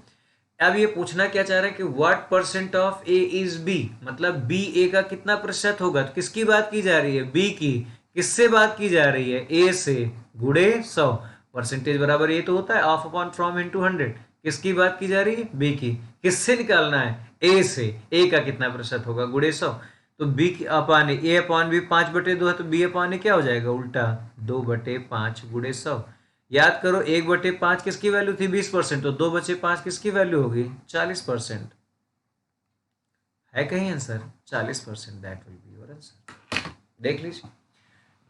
अब ये पूछना क्या चाह रहे हैं कि what percent of A is B, मतलब बी ए का कितना प्रतिशत होगा। तो किसकी बात की जा रही है, बी की। किससे बात की जा रही है, ए से, गुड़े 100। परसेंटेज बराबर ये तो होता है ऑफ अपॉन फ्रॉम इनटू 100। किसकी बात की जा रही है, बी की। किससे निकालना है, ए से। ए का कितना प्रतिशत होगा, गुड़े 100। तो बी की अपान ए अपान बी 5/2 है, तो बी अपान ए क्या हो जाएगा, उल्टा 2/5 गुड़े 100। याद करो 1/5 किसकी वैल्यू थी, 20%, तो 2/5 किसकी वैल्यू होगी, 40%। है कहीं answer, 40%, that will be your answer. देख लीजिए,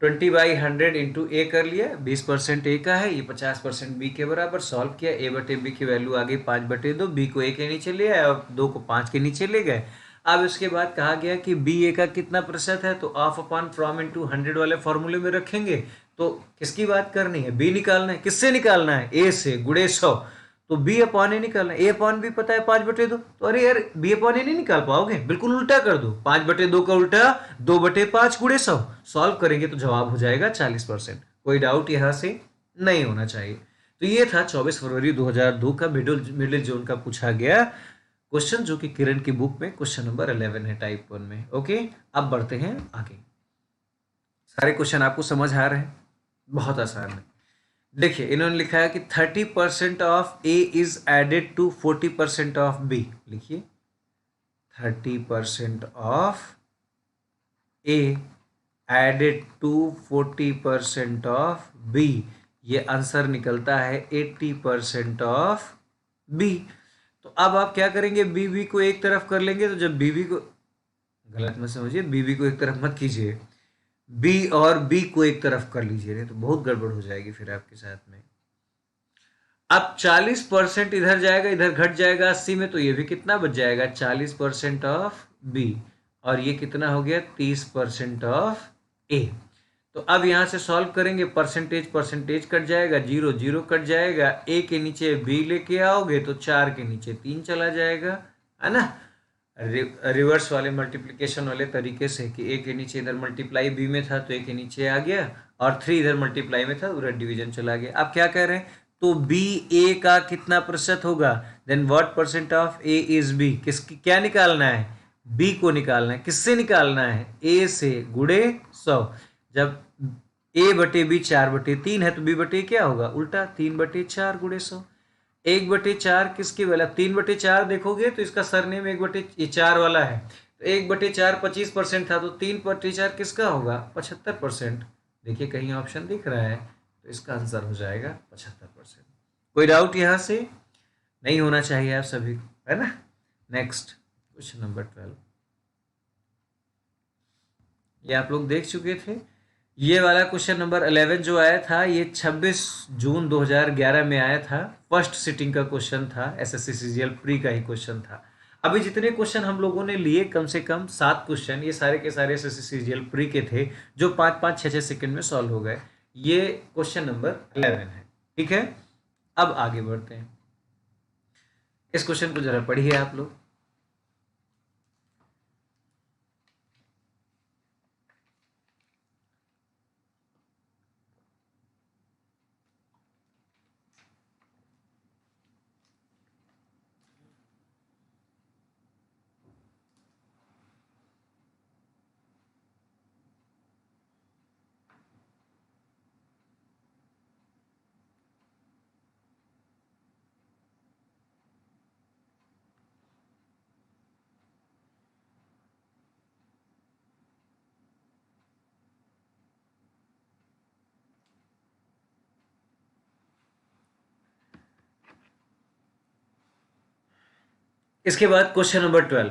20/100 इंटू ए कर लिया, 20% ए का है, ये 50% बी के बराबर। सॉल्व किया, ए बटे बी की वैल्यू आ गई 5/2, बी को ए के नीचे ले आए और 2 को 5 के नीचे ले गए। अब इसके बाद कहा गया कि बी ए का कितना प्रतिशत है, तो ऑफ अपॉन फ्रॉम इनटू 100 वाले फॉर्मूले में रखेंगे। तो किसकी बात करनी है, बी निकालना है। किससे निकालना है, ए से, गुड़े 100। तो बी अपॉन ए निकालना है, ए अपॉन बी पता है 5/2। तो अरे यार बी अपॉन ए नहीं निकाल पाओगे, बिल्कुल उल्टा कर दो, 5/2 का उल्टा 2/5 गुड़े 100। सॉल्व करेंगे तो जवाब हो जाएगा 40%। कोई डाउट यहां से नहीं होना चाहिए। तो ये था 24 फरवरी 2002 का मिडिल जोन का पूछा गया क्वेश्चन, जो कि किरण की बुक में क्वेश्चन नंबर 11 है टाइप 1 में। ओके, अब बढ़ते हैं आगे। सारे क्वेश्चन आपको समझ आ रहे हैं, बहुत आसान है। देखिए इन्होंने लिखा है कि 30% of A is added to 40% of B. लिखिए 30% of A added to 40% of B, ये आंसर निकलता है 80% ऑफ बी। तो अब आप क्या करेंगे, बीबी को एक तरफ कर लेंगे। तो जब बीबी को, गलत मत समझिए, बीबी को एक तरफ मत कीजिए, बी और बी को एक तरफ कर लीजिए, नहीं तो बहुत गड़बड़ हो जाएगी फिर आपके साथ में। अब 40% इधर जाएगा, इधर घट जाएगा 80 में, तो ये भी कितना बच जाएगा, 40% ऑफ बी। और ये कितना हो गया, 30% ऑफ ए। तो अब यहां से सॉल्व करेंगे, परसेंटेज परसेंटेज कट जाएगा, 0 0 कट जाएगा, ए के नीचे बी लेके आओगे तो 4 के नीचे 3 चला जाएगा, है ना। रिवर्स वाले मल्टीप्लिकेशन वाले तरीके से कि ए के नीचे इधर मल्टीप्लाई बी में था तो ए के नीचे आ गया, और 3 इधर मल्टीप्लाई में था उधर डिवीजन चला गया। अब क्या कह रहे हैं, तो बी ए का कितना प्रतिशत होगा, then what percent of A is B. किसकी क्या निकालना है, बी को निकालना है। किससे निकालना है, ए से, गुड़े 100। जब ए बटे बी 4/3 है, तो बी बटे क्या होगा, उल्टा 3/4 गुड़े 100। 1/4 किसकी वाला, 3/4 देखोगे तो इसका सरनेम 1/4 वाला है, तो 1/4 25% था, तो 3/4 किसका होगा, 75%। देखिए कहीं ऑप्शन दिख रहा है, तो इसका आंसर हो जाएगा 75%। कोई डाउट यहां से नहीं होना चाहिए आप सभी को, है ना। नेक्स्ट क्वेश्चन नंबर 12, ये आप लोग देख चुके थे। ये वाला क्वेश्चन नंबर 11 जो आया था, ये 26 जून 2011 में आया था। फर्स्ट सिटिंग का क्वेश्चन था, एसएससी सीजीएल प्री का ही क्वेश्चन था। अभी जितने क्वेश्चन हम लोगों ने लिए, कम से कम 7 क्वेश्चन, ये सारे के सारे एसएससी सीजीएल प्री के थे, जो 5-5 6-6 सेकंड में सॉल्व हो गए। ये क्वेश्चन नंबर 11 है, ठीक है। अब आगे बढ़ते हैं, इस क्वेश्चन को जरा पढ़िए आप लोग। इसके बाद क्वेश्चन नंबर 12,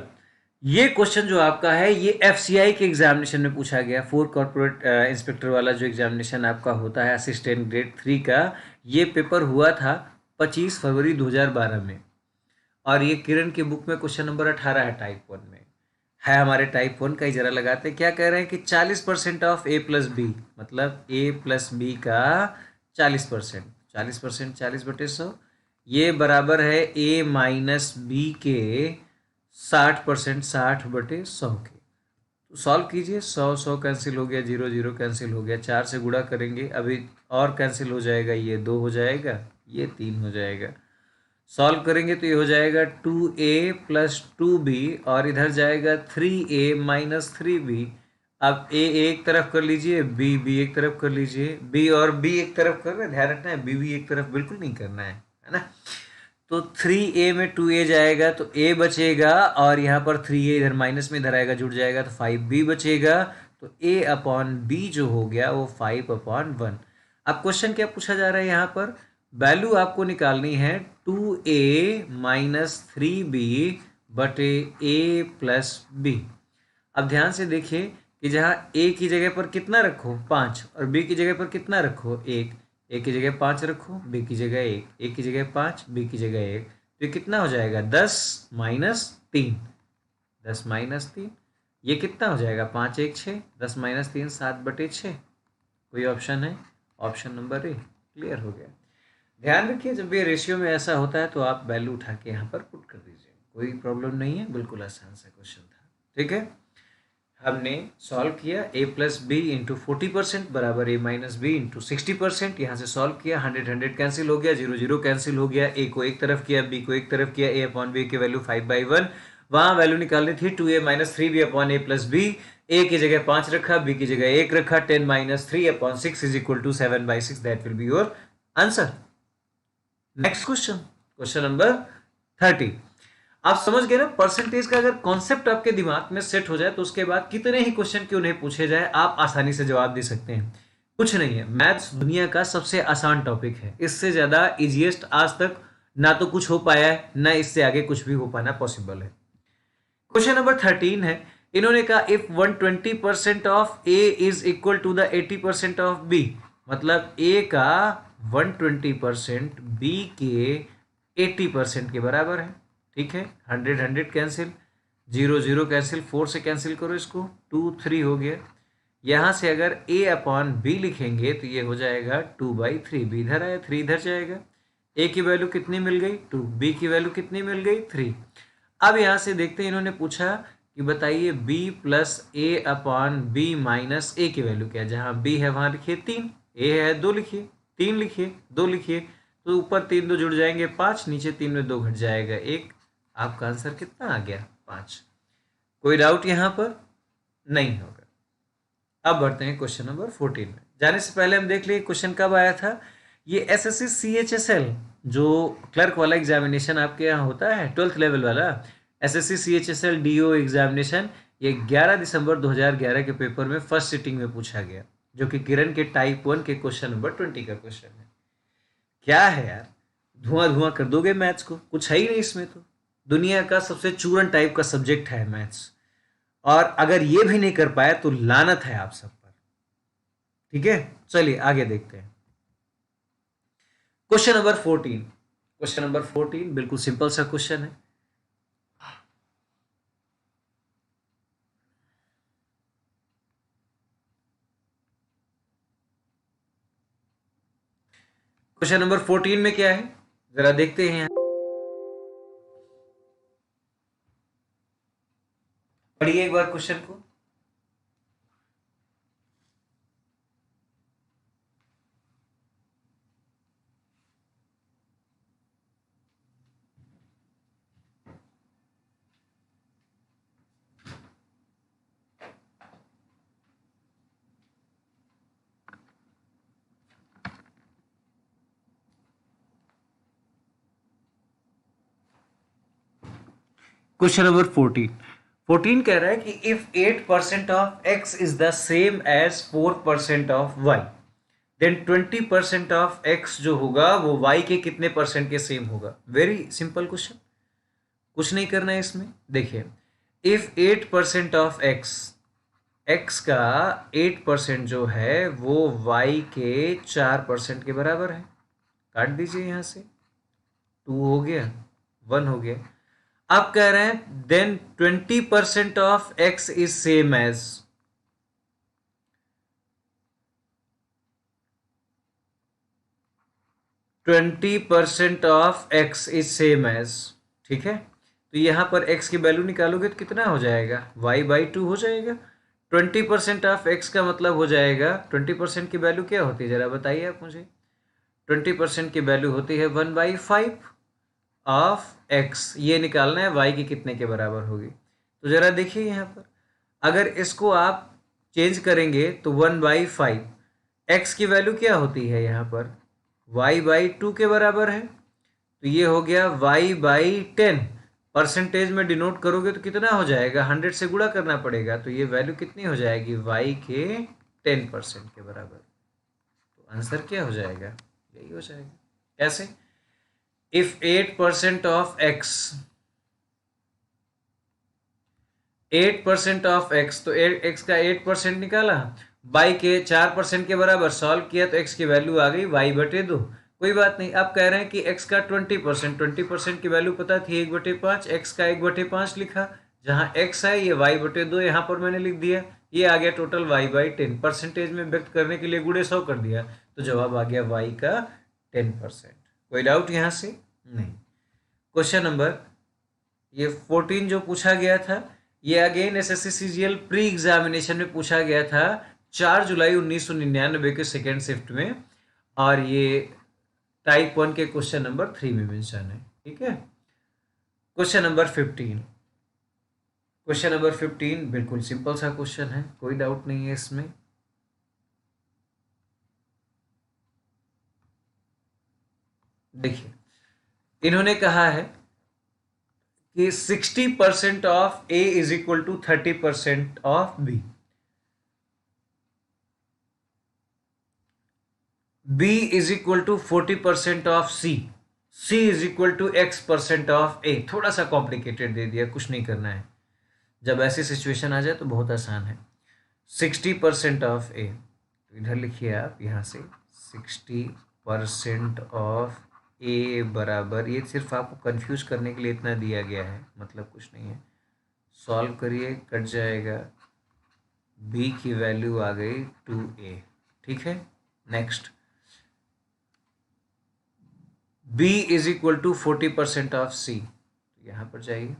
ये क्वेश्चन जो आपका है, ये एफसीआई के एग्जामिनेशन में पूछा गया। 4 कॉर्पोरेट इंस्पेक्टर वाला जो एग्जामिनेशन आपका होता है असिस्टेंट ग्रेड 3 का, ये पेपर हुआ था 25 फरवरी 2012 में। और ये किरण की बुक में क्वेश्चन नंबर 18 है टाइप 1 में, है हमारे टाइप 1 का ही, जरा लगाते हैं। क्या कह रहे हैं कि 40% ऑफ ए प्लस बी, मतलब ए प्लस बी का 40%, 40%, 40/100, ये बराबर है ए माइनस बी के 60%, 60/100 के। तो सॉल्व कीजिए, 100 100 कैंसिल हो गया, 0 0 कैंसिल हो गया, 4 से गुणा करेंगे, अभी और कैंसिल हो जाएगा, ये 2 हो जाएगा, ये 3 हो जाएगा। सॉल्व करेंगे तो ये हो जाएगा 2a प्लस 2b, और इधर जाएगा 3a माइनस 3b। अब a एक तरफ कर लीजिए, b एक तरफ कर लीजिए, b और b एक तरफ कर रहे हैं, ध्यान रखना है, b एक तरफ बिल्कुल नहीं करना है ना। तो 3a में 2a जाएगा तो a बचेगा, और यहाँ पर 3a इधर माइनस में इधर आएगा, जुड़ जाएगा, तो 5b बचेगा। तो a अपॉन b जो हो गया वो 5/1। अब क्वेश्चन क्या पूछा जा रहा है यहाँ पर, वैल्यू आपको निकालनी है 2a माइनस 3b बटे a प्लस b। अब ध्यान से देखिए कि जहाँ a की जगह पर कितना रखो 5, और b की जगह पर कितना रखो 1। ए की जगह 5 रखो, बी की जगह 1, ए की जगह 5, बी की जगह 1, तो ये कितना हो जाएगा 10 माइनस 3, 10 माइनस 3, ये कितना हो जाएगा 5 1 6, 10 माइनस 3 7/6। कोई ऑप्शन है? ऑप्शन नंबर ए क्लियर हो गया। ध्यान रखिए जब ये रेशियो में ऐसा होता है तो आप वैल्यू उठा के यहाँ पर पुट कर दीजिए, कोई प्रॉब्लम नहीं है, बिल्कुल आसान सा क्वेश्चन था। ठीक है, हमने सॉल्व किया a प्लस बी इंटू 40% बराबर a माइनस बी इंटू 60%। यहाँ से सॉल्व किया, 100 100 कैंसिल हो गया, 0 0 कैंसिल हो गया, a को एक तरफ किया, b को एक तरफ किया, a अपॉन बी की वैल्यू 5/1। वहाँ वैल्यू निकालनी थी 2a minus 3b upon a plus B. a की जगह 5 रखा, b की जगह 1 रखा, 10 minus 3 upon 6 is equal to 7/6। That will be your answer. Next question, question number 30। आप समझ गए ना, परसेंटेज का अगर कॉन्सेप्ट आपके दिमाग में सेट हो जाए तो उसके बाद कितने ही क्वेश्चन क्यों नहीं पूछे जाए, आप आसानी से जवाब दे सकते हैं। कुछ नहीं है, मैथ्स दुनिया का सबसे आसान टॉपिक है, इससे ज्यादा इजीएस्ट आज तक ना तो कुछ हो पाया है, ना इससे आगे कुछ भी हो पाना पॉसिबल है। क्वेश्चन नंबर 13 है, इन्होंने कहा if 120% of A is equal to the 80% of B, मतलब ए का 120% बी के 80% के बराबर है। ठीक है, 100 100 कैंसिल, 0 0 कैंसिल, 4 से कैंसिल करो इसको, 2 3 हो गया। यहाँ से अगर a अपॉन बी लिखेंगे तो ये हो जाएगा 2/3, बी इधर आया, 3 इधर जाएगा। a की वैल्यू कितनी मिल गई 2, b की वैल्यू कितनी मिल गई 3। अब यहाँ से देखते हैं, इन्होंने पूछा कि बताइए b प्लस ए अपॉन बी माइनस ए की वैल्यू क्या है। जहाँ b है वहाँ लिखिए 3, a है 2 लिखिए, 3 लिखिए, 2 लिखिए, तो ऊपर 3 2 जुड़ जाएंगे 5, नीचे 3 में 2 घट जाएगा 1। आपका आंसर कितना आ गया 5। कोई डाउट यहाँ पर नहीं होगा। अब बढ़ते हैं क्वेश्चन नंबर 14 में। जाने से पहले हम देख लिए क्वेश्चन कब आया था। ये एसएससी सीएचएसएल जो क्लर्क वाला एग्जामिनेशन आपके यहाँ होता है 12th लेवल वाला, एसएससी सीएचएसएल डीओ एग्जामिनेशन, ये 11 दिसंबर 2011 के पेपर में फर्स्ट सिटिंग में पूछा गया, जो कि किरण के टाइप 1 के क्वेश्चन नंबर 20 का क्वेश्चन है। क्या है यार, धुआं धुआं कर दोगे मैथ्स को, कुछ है ही नहीं इसमें। तो दुनिया का सबसे चूरन टाइप का सब्जेक्ट है मैथ्स, और अगर ये भी नहीं कर पाए तो लानत है आप सब पर। ठीक है, चलिए आगे देखते हैं। क्वेश्चन नंबर 14, क्वेश्चन नंबर 14 बिल्कुल सिंपल सा क्वेश्चन है। क्वेश्चन नंबर 14 में क्या है जरा देखते हैं। पढ़िए एक बार क्वेश्चन को। क्वेश्चन नंबर 14 कह रहा है कि if 8% of x is the same as 4% of y, then 20% of x जो होगा वो y के कितने परसेंट के सेम होगा। वेरी सिंपल क्वेश्चन, कुछ नहीं करना है इसमें। देखिए, इफ 8% ऑफ x का 8% जो है वो y के 4% के बराबर है। काट दीजिए यहाँ से, 2 हो गया, 1 हो गया। अब कह रहे हैं then 20% of x is same as 20% of x is same as, ठीक है। तो यहाँ पर x की वैल्यू निकालोगे तो कितना हो जाएगा, y/2 हो जाएगा। 20% ऑफ x का मतलब हो जाएगा, 20% की वैल्यू क्या होती है जरा बताइए आप मुझे। 20% की वैल्यू होती है 1/5 ऑफ x। ये निकालना है y की कितने के बराबर होगी। तो जरा देखिए यहाँ पर, अगर इसको आप चेंज करेंगे तो 1/5, x की वैल्यू क्या होती है यहाँ पर, y/2 के बराबर है। तो ये हो गया y/10। परसेंटेज में डिनोट करोगे तो कितना हो जाएगा, 100 से गुणा करना पड़ेगा। तो ये वैल्यू कितनी हो जाएगी, y के 10% के बराबर। तो आंसर क्या हो जाएगा, यही हो जाएगा। कैसे, if 8% of x, 8% of x, तो x का 8% निकाला, y के 4% के बराबर सॉल्व किया तो x की वैल्यू आ गई y/2। कोई बात नहीं। अब कह रहे हैं कि x का 20% की वैल्यू पता थी 1/5, x का 1/5 लिखा, जहां x है ये y/2 यहाँ पर मैंने लिख दिया, ये आ गया टोटल y/10। परसेंटेज में व्यक्त करने के लिए गुणे 100 कर दिया, तो जवाब आ गया y का 10%। कोई डाउट यहाँ से नहीं। क्वेश्चन नंबर ये 14 जो पूछा गया था, ये again SSC CGL pre examination में पूछा गया था 4 जुलाई 1999 के सेकेंड शिफ्ट में, और ये टाइप 1 के क्वेश्चन नंबर 3 में मेंशन है, ठीक है। क्वेश्चन नंबर 15, क्वेश्चन नंबर 15 बिल्कुल सिंपल सा क्वेश्चन है, कोई डाउट नहीं है इसमें। देखिए, इन्होंने कहा है कि 60% of A is equal to 30% of बी, b is equal to 40% of c, c is equal to x% of a। थोड़ा सा कॉम्प्लिकेटेड दे दिया, कुछ नहीं करना है। जब ऐसी सिचुएशन आ जाए तो बहुत आसान है। 60% ऑफ a, तो इधर लिखिए आप यहाँ से 60% ऑफ a बराबर, ये सिर्फ आपको कंफ्यूज करने के लिए इतना दिया गया है, मतलब कुछ नहीं है। सॉल्व करिए, कट जाएगा, b की वैल्यू आ गई 2a, ठीक है। Next, b is equal to 40% of c, यहां पर जाइए,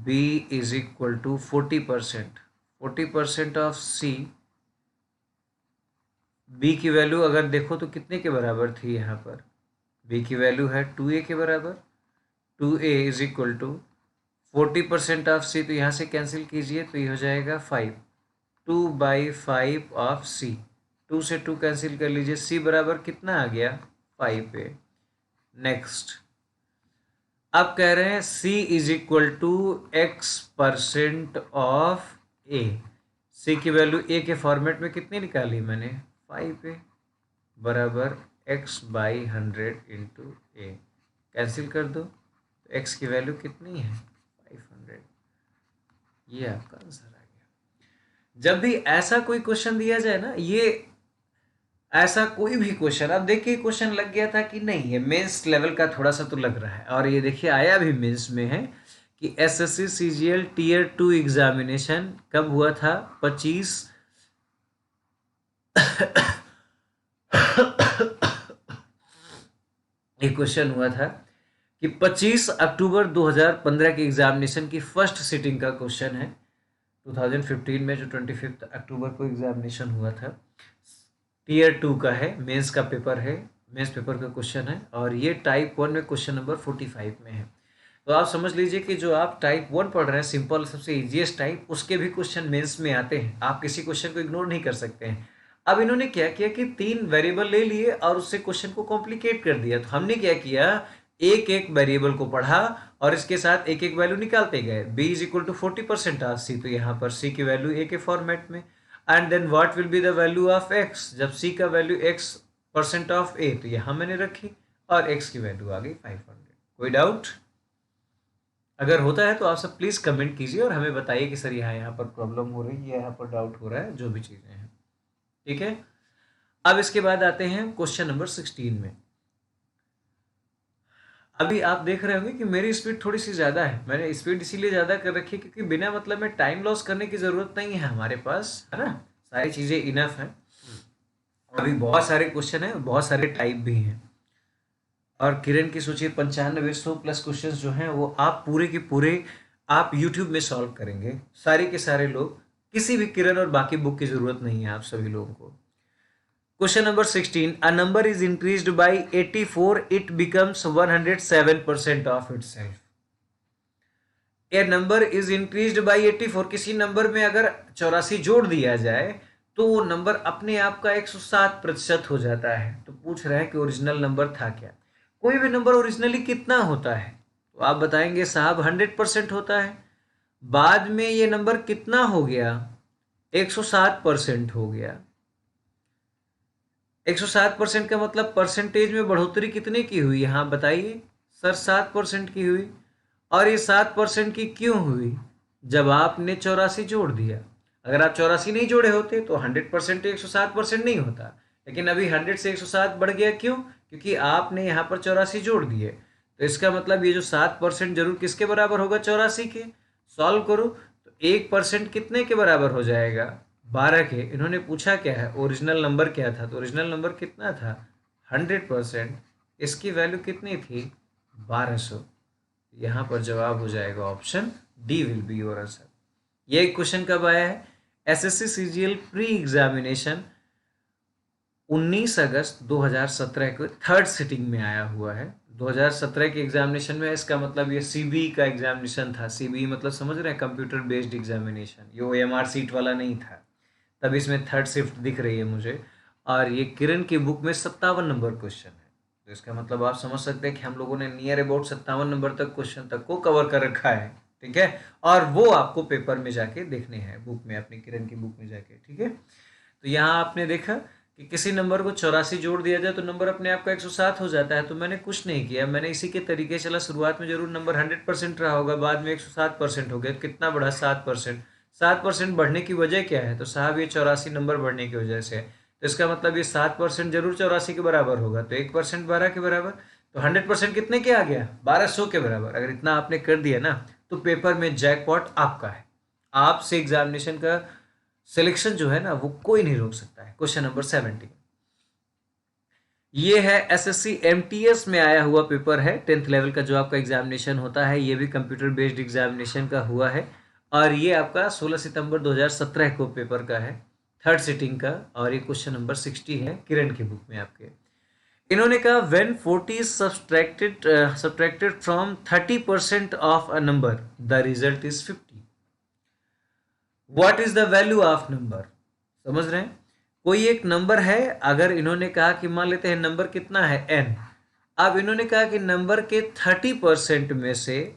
b is equal to 40% of c। b की वैल्यू अगर देखो तो कितने के बराबर थी, यहाँ पर b की वैल्यू है 2a के बराबर। 2a is equal to 40% of c, तो यहाँ से कैंसिल कीजिए तो ये हो जाएगा 5, 2/5 ऑफ c, 2 से 2 कैंसिल कर लीजिए, c बराबर कितना आ गया 5 पे। नेक्स्ट, अब कह रहे हैं c is equal to x% of a। c की वैल्यू a के फॉर्मेट में कितनी निकाली मैंने, 5 a बराबर x/100 इंटू a। कैंसिल कर दो तो x की वैल्यू कितनी है 500। ये आपका आंसर आ गया। जब भी ऐसा कोई क्वेश्चन दिया जाए ना, ये ऐसा कोई भी क्वेश्चन, अब देखिए क्वेश्चन लग गया था कि नहीं, ये मेंस लेवल का थोड़ा सा तो लग रहा है, और ये देखिए आया भी मेंस में है कि एसएससी सीजीएल टीयर 2 एग्जामिनेशन कब हुआ था, 25 एक क्वेश्चन हुआ था कि 25 अक्टूबर 2015 के एग्जामिनेशन की फर्स्ट सिटिंग का क्वेश्चन है। 2015 में जो 25 अक्टूबर को एग्जामिनेशन हुआ था, टीयर 2 का है, मेंस का पेपर है, मेंस पेपर का क्वेश्चन है, और ये टाइप 1 में क्वेश्चन नंबर 45 में है। तो आप समझ लीजिए कि जो आप टाइप 1 पढ़ रहे हैं, सिंपल सबसे इजीएस्ट टाइप, उसके भी क्वेश्चन मेंस में आते हैं। आप किसी क्वेश्चन को इग्नोर नहीं कर सकते हैं। अब इन्होंने क्या किया कि 3 वेरिएबल ले लिए और उससे क्वेश्चन को कॉम्प्लिकेट कर दिया। तो हमने क्या किया, एक एक वेरिएबल को पढ़ा और इसके साथ एक एक वैल्यू निकालते गए। b is equal to 40% of c, तो यहाँ पर c की वैल्यू a के फॉर्मेट में, and then what will be the value of x, जब c का वैल्यू x% ऑफ a, तो यहाँ मैंने रखी और x की वैल्यू आ गई 500। कोई डाउट अगर होता है तो आप सब प्लीज कमेंट कीजिए और हमें बताइए कि सर यहाँ पर प्रॉब्लम हो रही है, यहाँ पर डाउट हो रहा है, जो भी चीजें हैं, ठीक है। अब इसके बाद आते हैं क्वेश्चन नंबर 16 में। अभी आप देख रहे होंगे कि मेरी स्पीड थोड़ी सी ज़्यादा है। मैंने स्पीड इसीलिए ज़्यादा कर रखी है क्योंकि बिना मतलब में टाइम लॉस करने की ज़रूरत नहीं है हमारे पास, है ना। सारी चीज़ें इनफ हैं। अभी बहुत सारे क्वेश्चन हैं, बहुत सारे टाइप भी हैं। और किरण की सोचिए 95-100+ क्वेश्चन जो हैं वो आप पूरे के पूरे आप यूट्यूब में सॉल्व करेंगे, सारे के सारे लोग। किसी भी किरण और बाकी बुक की जरूरत नहीं है आप सभी लोगों को। Question number 16, a number is increased by 84, it becomes 107% of itself. A number is increased by 84, किसी नंबर में अगर 84 जोड़ दिया जाए तो वो नंबर अपने आप का 107% हो जाता है। तो पूछ रहा है कि ओरिजिनल नंबर था क्या। कोई भी नंबर ओरिजिनली कितना होता है, तो आप बताएंगे साहब 100% होता है। बाद में ये नंबर कितना हो गया, 107% हो गया। 107% का मतलब परसेंटेज में बढ़ोतरी कितने की हुई, हाँ बताइए सर, 7% की हुई। और ये 7% की क्यों हुई, जब आपने 84 जोड़ दिया। अगर आप 84 नहीं जोड़े होते तो 100% 107% नहीं होता। लेकिन अभी 100 से 107 बढ़ गया, क्यों, क्योंकि आपने यहाँ पर 84 जोड़ दिए। तो इसका मतलब ये जो 7% जरूर किसके बराबर होगा, 84 के। सॉल्व करो तो 1% कितने के बराबर हो जाएगा, 12 के। इन्होंने पूछा क्या है, ओरिजिनल नंबर क्या था, तो ओरिजिनल नंबर कितना था, 100%। इसकी वैल्यू कितनी थी, 1200। यहाँ पर जवाब हो जाएगा option D will be your answer. ये क्वेश्चन कब आया है, एसएससी सीजीएल प्री एग्जामिनेशन 19 अगस्त 2017 को थर्ड सिटिंग में आया हुआ है। 2017 के एग्जामिनेशन में, इसका मतलब ये सीबीई का एग्जामिनेशन था। सीबीई मतलब समझ रहे हैं, कंप्यूटर बेस्ड एग्जामिनेशन, ये ओएमआर सीट वाला नहीं था। तब इसमें थर्ड शिफ्ट दिख रही है मुझे। और ये किरण की बुक में 57 नंबर क्वेश्चन है। तो इसका मतलब आप समझ सकते हैं कि हम लोगों ने नियर अबाउट 57 नंबर तक क्वेश्चन तक को कवर कर रखा है, ठीक है। और वो आपको पेपर में जाके देखने हैं, बुक में, अपनी किरण की बुक में जाके, ठीक है। तो यहाँ आपने देखा कि किसी नंबर को 84 जोड़ दिया जाए तो नंबर अपने आप का 107 हो जाता है। तो मैंने कुछ नहीं किया, मैंने इसी के तरीके चला। शुरुआत में जरूर नंबर 100% रहा होगा, बाद में 107% हो गया। कितना बढ़ा, 7%। 7% बढ़ने की वजह क्या है, तो साहब ये 84 नंबर बढ़ने की वजह से है। तो इसका मतलब ये 7% जरूर 84 के बराबर होगा। तो 1% 12 के बराबर, तो 100% कितने के आ गया, 1200 के बराबर। अगर इतना आपने कर दिया ना, तो पेपर में जैकपॉट आपका है। आपसे एग्जामिनेशन का सिलेक्शन जो है ना, वो कोई नहीं रोक सकता है। क्वेश्चन नंबर 17, ये है एसएससी एमटीएस में आया हुआ पेपर है। 10th लेवल का जो आपका एग्जामिनेशन होता है, ये भी कंप्यूटर बेस्ड एग्जामिनेशन का हुआ है। और ये आपका 16 सितंबर 2017 को पेपर का है, थर्ड सिटिंग का। और ये क्वेश्चन नंबर 60 है किरण की बुक में आपके। इन्होंने कहा when 40 is subtracted from 30% of a number, the result is 50। What is the value of number, समझ रहे हैं। कोई एक नंबर है, अगर इन्होंने कहा कि मान लेते हैं नंबर कितना है n। अब इन्होंने कहा कि नंबर के 30% में से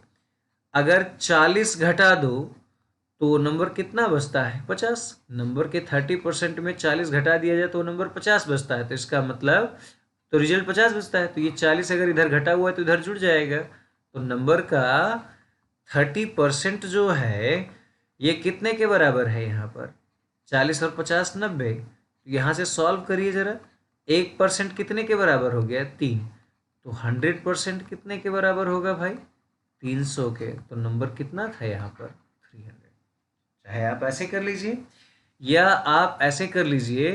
अगर 40 घटा दो तो नंबर कितना बचता है, 50। नंबर के 30% में 40 घटा दिया जाए तो नंबर 50 बचता है। तो इसका मतलब तो रिजल्ट 50 बचता है। तो ये 40 अगर इधर घटा हुआ है तो इधर जुड़ जाएगा। तो नंबर का 30% जो है ये कितने के बराबर है, यहाँ पर 40 और 50 90। यहाँ से सॉल्व करिए जरा। 1% कितने के बराबर हो गया, 3। तो 100% कितने के बराबर होगा भाई, 300 के। तो नंबर कितना था यहाँ पर, 300। चाहे आप ऐसे कर लीजिए या आप ऐसे कर लीजिए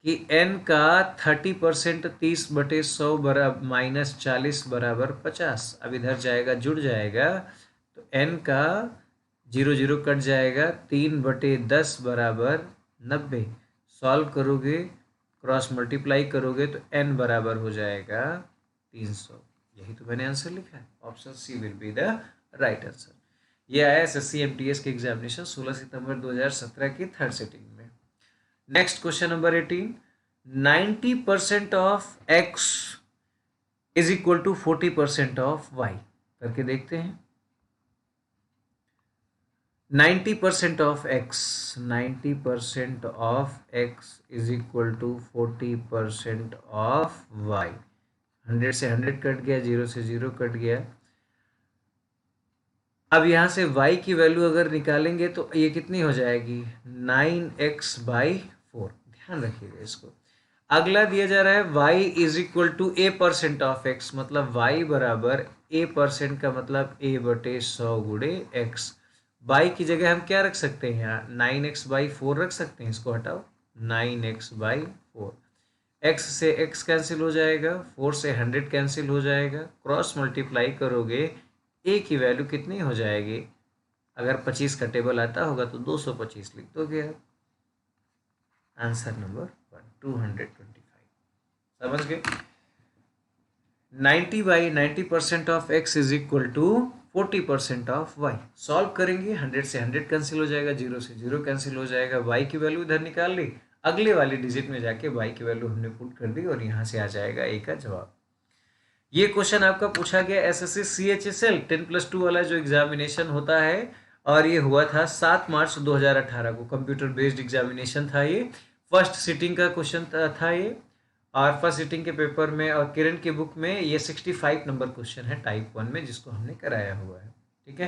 कि n का 30% 30/100 बराबर -40 बराबर 50। अब इधर जाएगा, जुड़ जाएगा। तो n का 0 0 कट जाएगा, 3/10 बराबर 90। सॉल्व करोगे, क्रॉस मल्टीप्लाई करोगे तो n बराबर हो जाएगा 300। यही तो मैंने आंसर लिखा है, option C will be the right answer. ये आया एसएससी एमटीएस के एग्जामिनेशन 16 सितंबर 2017 की थर्ड सिटिंग में। Next question number 18, 90% of x is equal to 40% of y। करके देखते हैं। 90% of x, 90% of x is equal to 40% of y। 100 से 100 कट गया, 0 से 0 कट गया। अब यहाँ से y की वैल्यू अगर निकालेंगे तो ये कितनी हो जाएगी, 9x/4। ध्यान रखिएगा इसको। अगला दिया जा रहा है y is equal to a% of x, मतलब y बराबर a% का मतलब a/100 गुणे x। y की जगह हम क्या रख सकते हैं यहाँ, 9x/4 रख सकते हैं, इसको हटाओ, 9x/4। x से x कैंसिल हो जाएगा, 4 से 100 कैंसिल हो जाएगा, क्रॉस मल्टीप्लाई करोगे a की वैल्यू कितनी हो जाएगी, अगर 25 का टेबल आता होगा तो 225 लिख दोगे आप। Answer number 1 225। समझ गए। 90/90% of x is equal to 40% of y। Solve करेंगे, 100 से 100 कैंसिल हो जाएगा, 0 से 0 कैंसिल हो जाएगा, y की वैल्यू इधर निकाल ली, अगले वाले डिजिट में जाके y की वैल्यू हमने पुट कर दी और यहाँ से आ जाएगा a का जवाब। ये क्वेश्चन आपका पूछा गया एसएससी CHSL 10+2 वाला जो एग्जामिनेशन होता है, और ये हुआ था 7 मार्च 2018 को। कंप्यूटर बेस्ड एग्जामिनेशन था ये, फर्स्ट सिटिंग का क्वेश्चन था ये, और फर्स्ट सिटिंग के पेपर में और किरण के बुक में ये 65 नंबर क्वेश्चन है टाइप 1 में, जिसको हमने कराया हुआ है। ठीक है,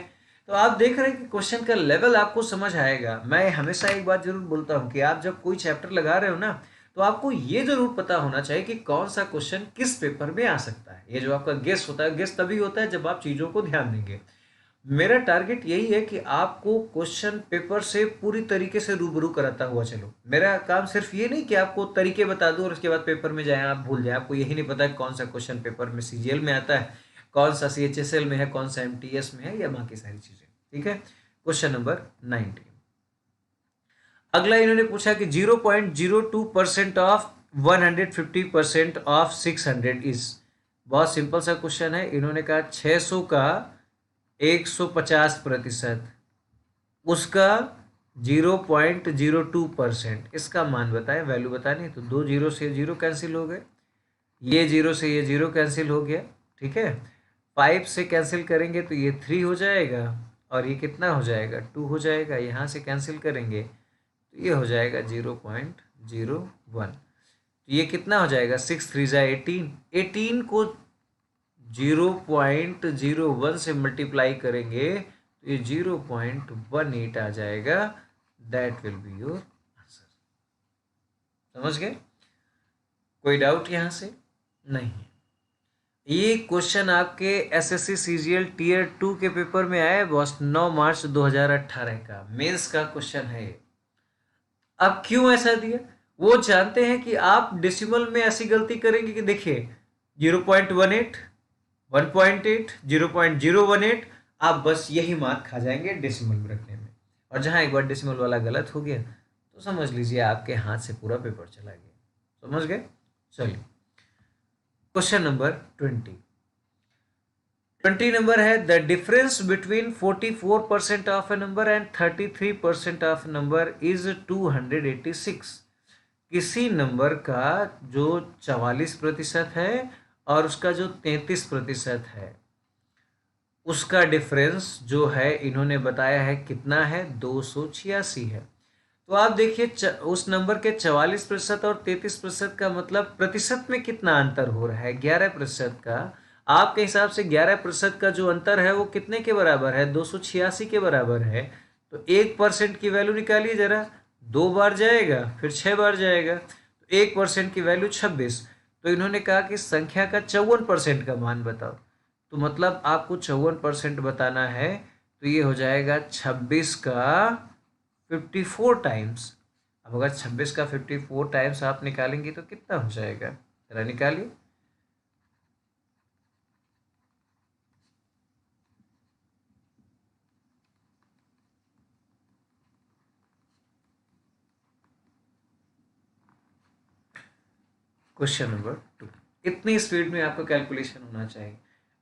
तो आप देख रहे हैं कि क्वेश्चन का लेवल आपको समझ आएगा। मैं हमेशा एक बात जरूर बोलता हूँ कि आप जब कोई चैप्टर लगा रहे हो ना, तो आपको ये जरूर पता होना चाहिए कि कौन सा क्वेश्चन किस पेपर में आ सकता है। ये जो आपका गेस होता है, गेस तभी होता है जब आप चीज़ों को ध्यान देंगे। मेरा टारगेट यही है कि आपको क्वेश्चन पेपर से पूरी तरीके से रूबरू कराता हुआ चलो। मेरा काम सिर्फ ये नहीं कि आपको तरीके बता दूं और उसके बाद पेपर में जाएं आप भूल जाएं, आपको यही नहीं पता है कौन सा क्वेश्चन पेपर में CGL में आता है, कौन सा CHSL में है, कौन सा MTS में है, या बाकी सारी चीज़ें। ठीक है, क्वेश्चन नंबर 19। अगला इन्होंने पूछा कि 0.02% ऑफ 150% ऑफ 600 इज। बहुत सिंपल सा क्वेश्चन है। इन्होंने कहा 600 का 150%, उसका 0.02%, इसका मान बताएं, वैल्यू बतानी है। तो 2 जीरो से 0 कैंसिल हो गए, ये 0 से ये 0 कैंसिल हो गया। ठीक है, 5 से कैंसिल करेंगे तो ये 3 हो जाएगा, और ये कितना हो जाएगा, 2 हो जाएगा। यहाँ से कैंसिल करेंगे तो ये हो जाएगा 0.01। तो ये कितना हो जाएगा, 6 3 जा 18, 18 को 0.01 से मल्टीप्लाई करेंगे तो ये 0.18 आ जाएगा। That will be your answer. समझ गए? कोई डाउट यहाँ से नहीं है। ये क्वेश्चन आपके एसएससी CGL Tier 2 के पेपर में आया है बॉस, 9 मार्च 2018 का मेंस का क्वेश्चन है ये। अब क्यों ऐसा दिया, वो जानते हैं कि आप डेसिमल में ऐसी गलती करेंगे कि देखिए 0.18, 1.8, 0.018, आप बस यही मार्क खा जाएंगे डेसिमल में रखने में। और जहां एक बार डेसिमल वाला गलत हो गया तो समझ लीजिए आपके हाथ से पूरा पेपर चला गया। समझ गए? चलिए, क्वेश्चन नंबर 20 नंबर है, the difference between 44% of A number and 33% of number is 286। किसी नंबर का जो 44% है और उसका जो 33% है, उसका डिफरेंस जो है इन्होंने बताया है कितना है, 286 है। तो आप देखिए उस नंबर के 44% और 33% का मतलब प्रतिशत में कितना अंतर हो रहा है, 11% का। आपके हिसाब से 11% का जो अंतर है वो कितने के बराबर है, 286 के बराबर है। तो 1% की वैल्यू निकालिए जरा, 2 बार जाएगा फिर 6 बार जाएगा, तो 1% की वैल्यू 26। तो इन्होंने कहा कि संख्या का 54% का मान बताओ। तो मतलब आपको 54% बताना है, तो ये हो जाएगा 26 का 54 टाइम्स। अब अगर 26 का 54 टाइम्स आप निकालेंगे तो कितना हो जाएगा, जरा निकालिए। क्वेश्चन नंबर 2, इतनी स्पीड में आपका कैलकुलेशन होना चाहिए।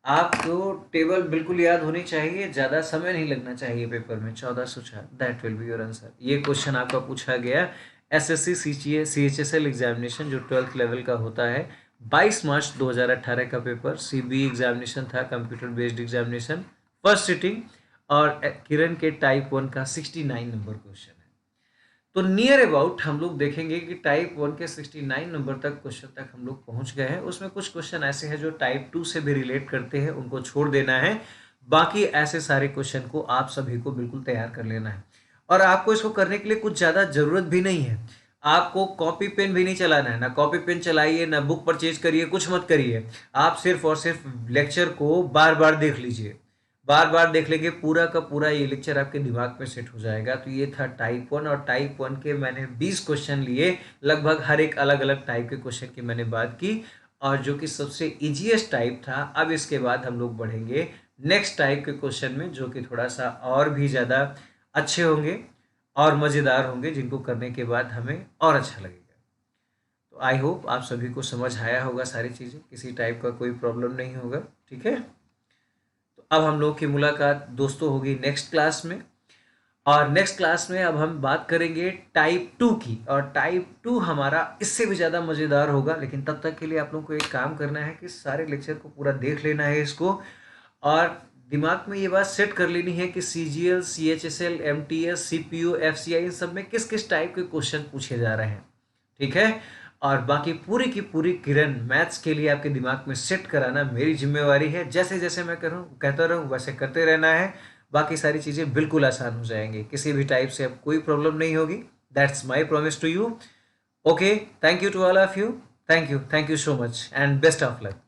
आपको टेबल बिल्कुल याद होनी चाहिए, ज़्यादा समय नहीं लगना चाहिए पेपर में। 1404, that will be your answer. ये क्वेश्चन आपका पूछा गया एसएससी CHSL एग्जामिनेशन जो 12th लेवल का होता है, 22 मार्च 2018 का पेपर। CBE एग्जामिनेशन था, computer based examination, first sitting, और किरण के टाइप 1 का 69 नंबर क्वेश्चन है। तो नियर अबाउट हम लोग देखेंगे कि टाइप 1 के 69 नंबर तक क्वेश्चन तक हम लोग पहुंच गए हैं। उसमें कुछ क्वेश्चन ऐसे हैं जो टाइप 2 से भी रिलेट करते हैं, उनको छोड़ देना है। बाकी ऐसे सारे क्वेश्चन को आप सभी को बिल्कुल तैयार कर लेना है, और आपको इसको करने के लिए कुछ ज़्यादा ज़रूरत भी नहीं है। आपको कॉपी पेन भी नहीं चलाना है, ना कॉपी पेन चलाइए, ना बुक परचेज करिए, कुछ मत करिए। आप सिर्फ और सिर्फ लेक्चर को बार बार देख लीजिए। बार बार देख लेंगे, पूरा का पूरा ये लेक्चर आपके दिमाग में सेट हो जाएगा। तो ये था टाइप 1, और टाइप 1 के मैंने 20 क्वेश्चन लिए, लगभग हर एक अलग अलग टाइप के क्वेश्चन की मैंने बात की, और जो कि सबसे इजीएस्ट टाइप था। अब इसके बाद हम लोग बढ़ेंगे नेक्स्ट टाइप के क्वेश्चन में, जो कि थोड़ा सा और भी ज़्यादा अच्छे होंगे और मज़ेदार होंगे, जिनको करने के बाद हमें और अच्छा लगेगा। तो आई होप आप सभी को समझ आया होगा सारी चीज़ें, किसी टाइप का कोई प्रॉब्लम नहीं होगा, ठीक है। तो अब हम लोग की मुलाकात दोस्तों होगी नेक्स्ट क्लास में, और नेक्स्ट क्लास में अब हम बात करेंगे टाइप 2 की, और टाइप 2 हमारा इससे भी ज़्यादा मज़ेदार होगा। लेकिन तब तक के लिए आप लोग को एक काम करना है कि सारे लेक्चर को पूरा देख लेना है इसको, और दिमाग में ये बात सेट कर लेनी है कि CGL, CHSL, MTS, CPU, FCI, इन सब में किस किस टाइप के क्वेश्चन पूछे जा रहे हैं, ठीक है। और बाकी पूरी की पूरी किरण मैथ्स के लिए आपके दिमाग में सेट कराना मेरी जिम्मेवारी है। जैसे जैसे मैं कहता रहूँ वैसे करते रहना है, बाकी सारी चीज़ें बिल्कुल आसान हो जाएंगी, किसी भी टाइप से अब कोई प्रॉब्लम नहीं होगी। That's my promise to you. Okay, thank you to all of you. Thank you so much, and best of luck.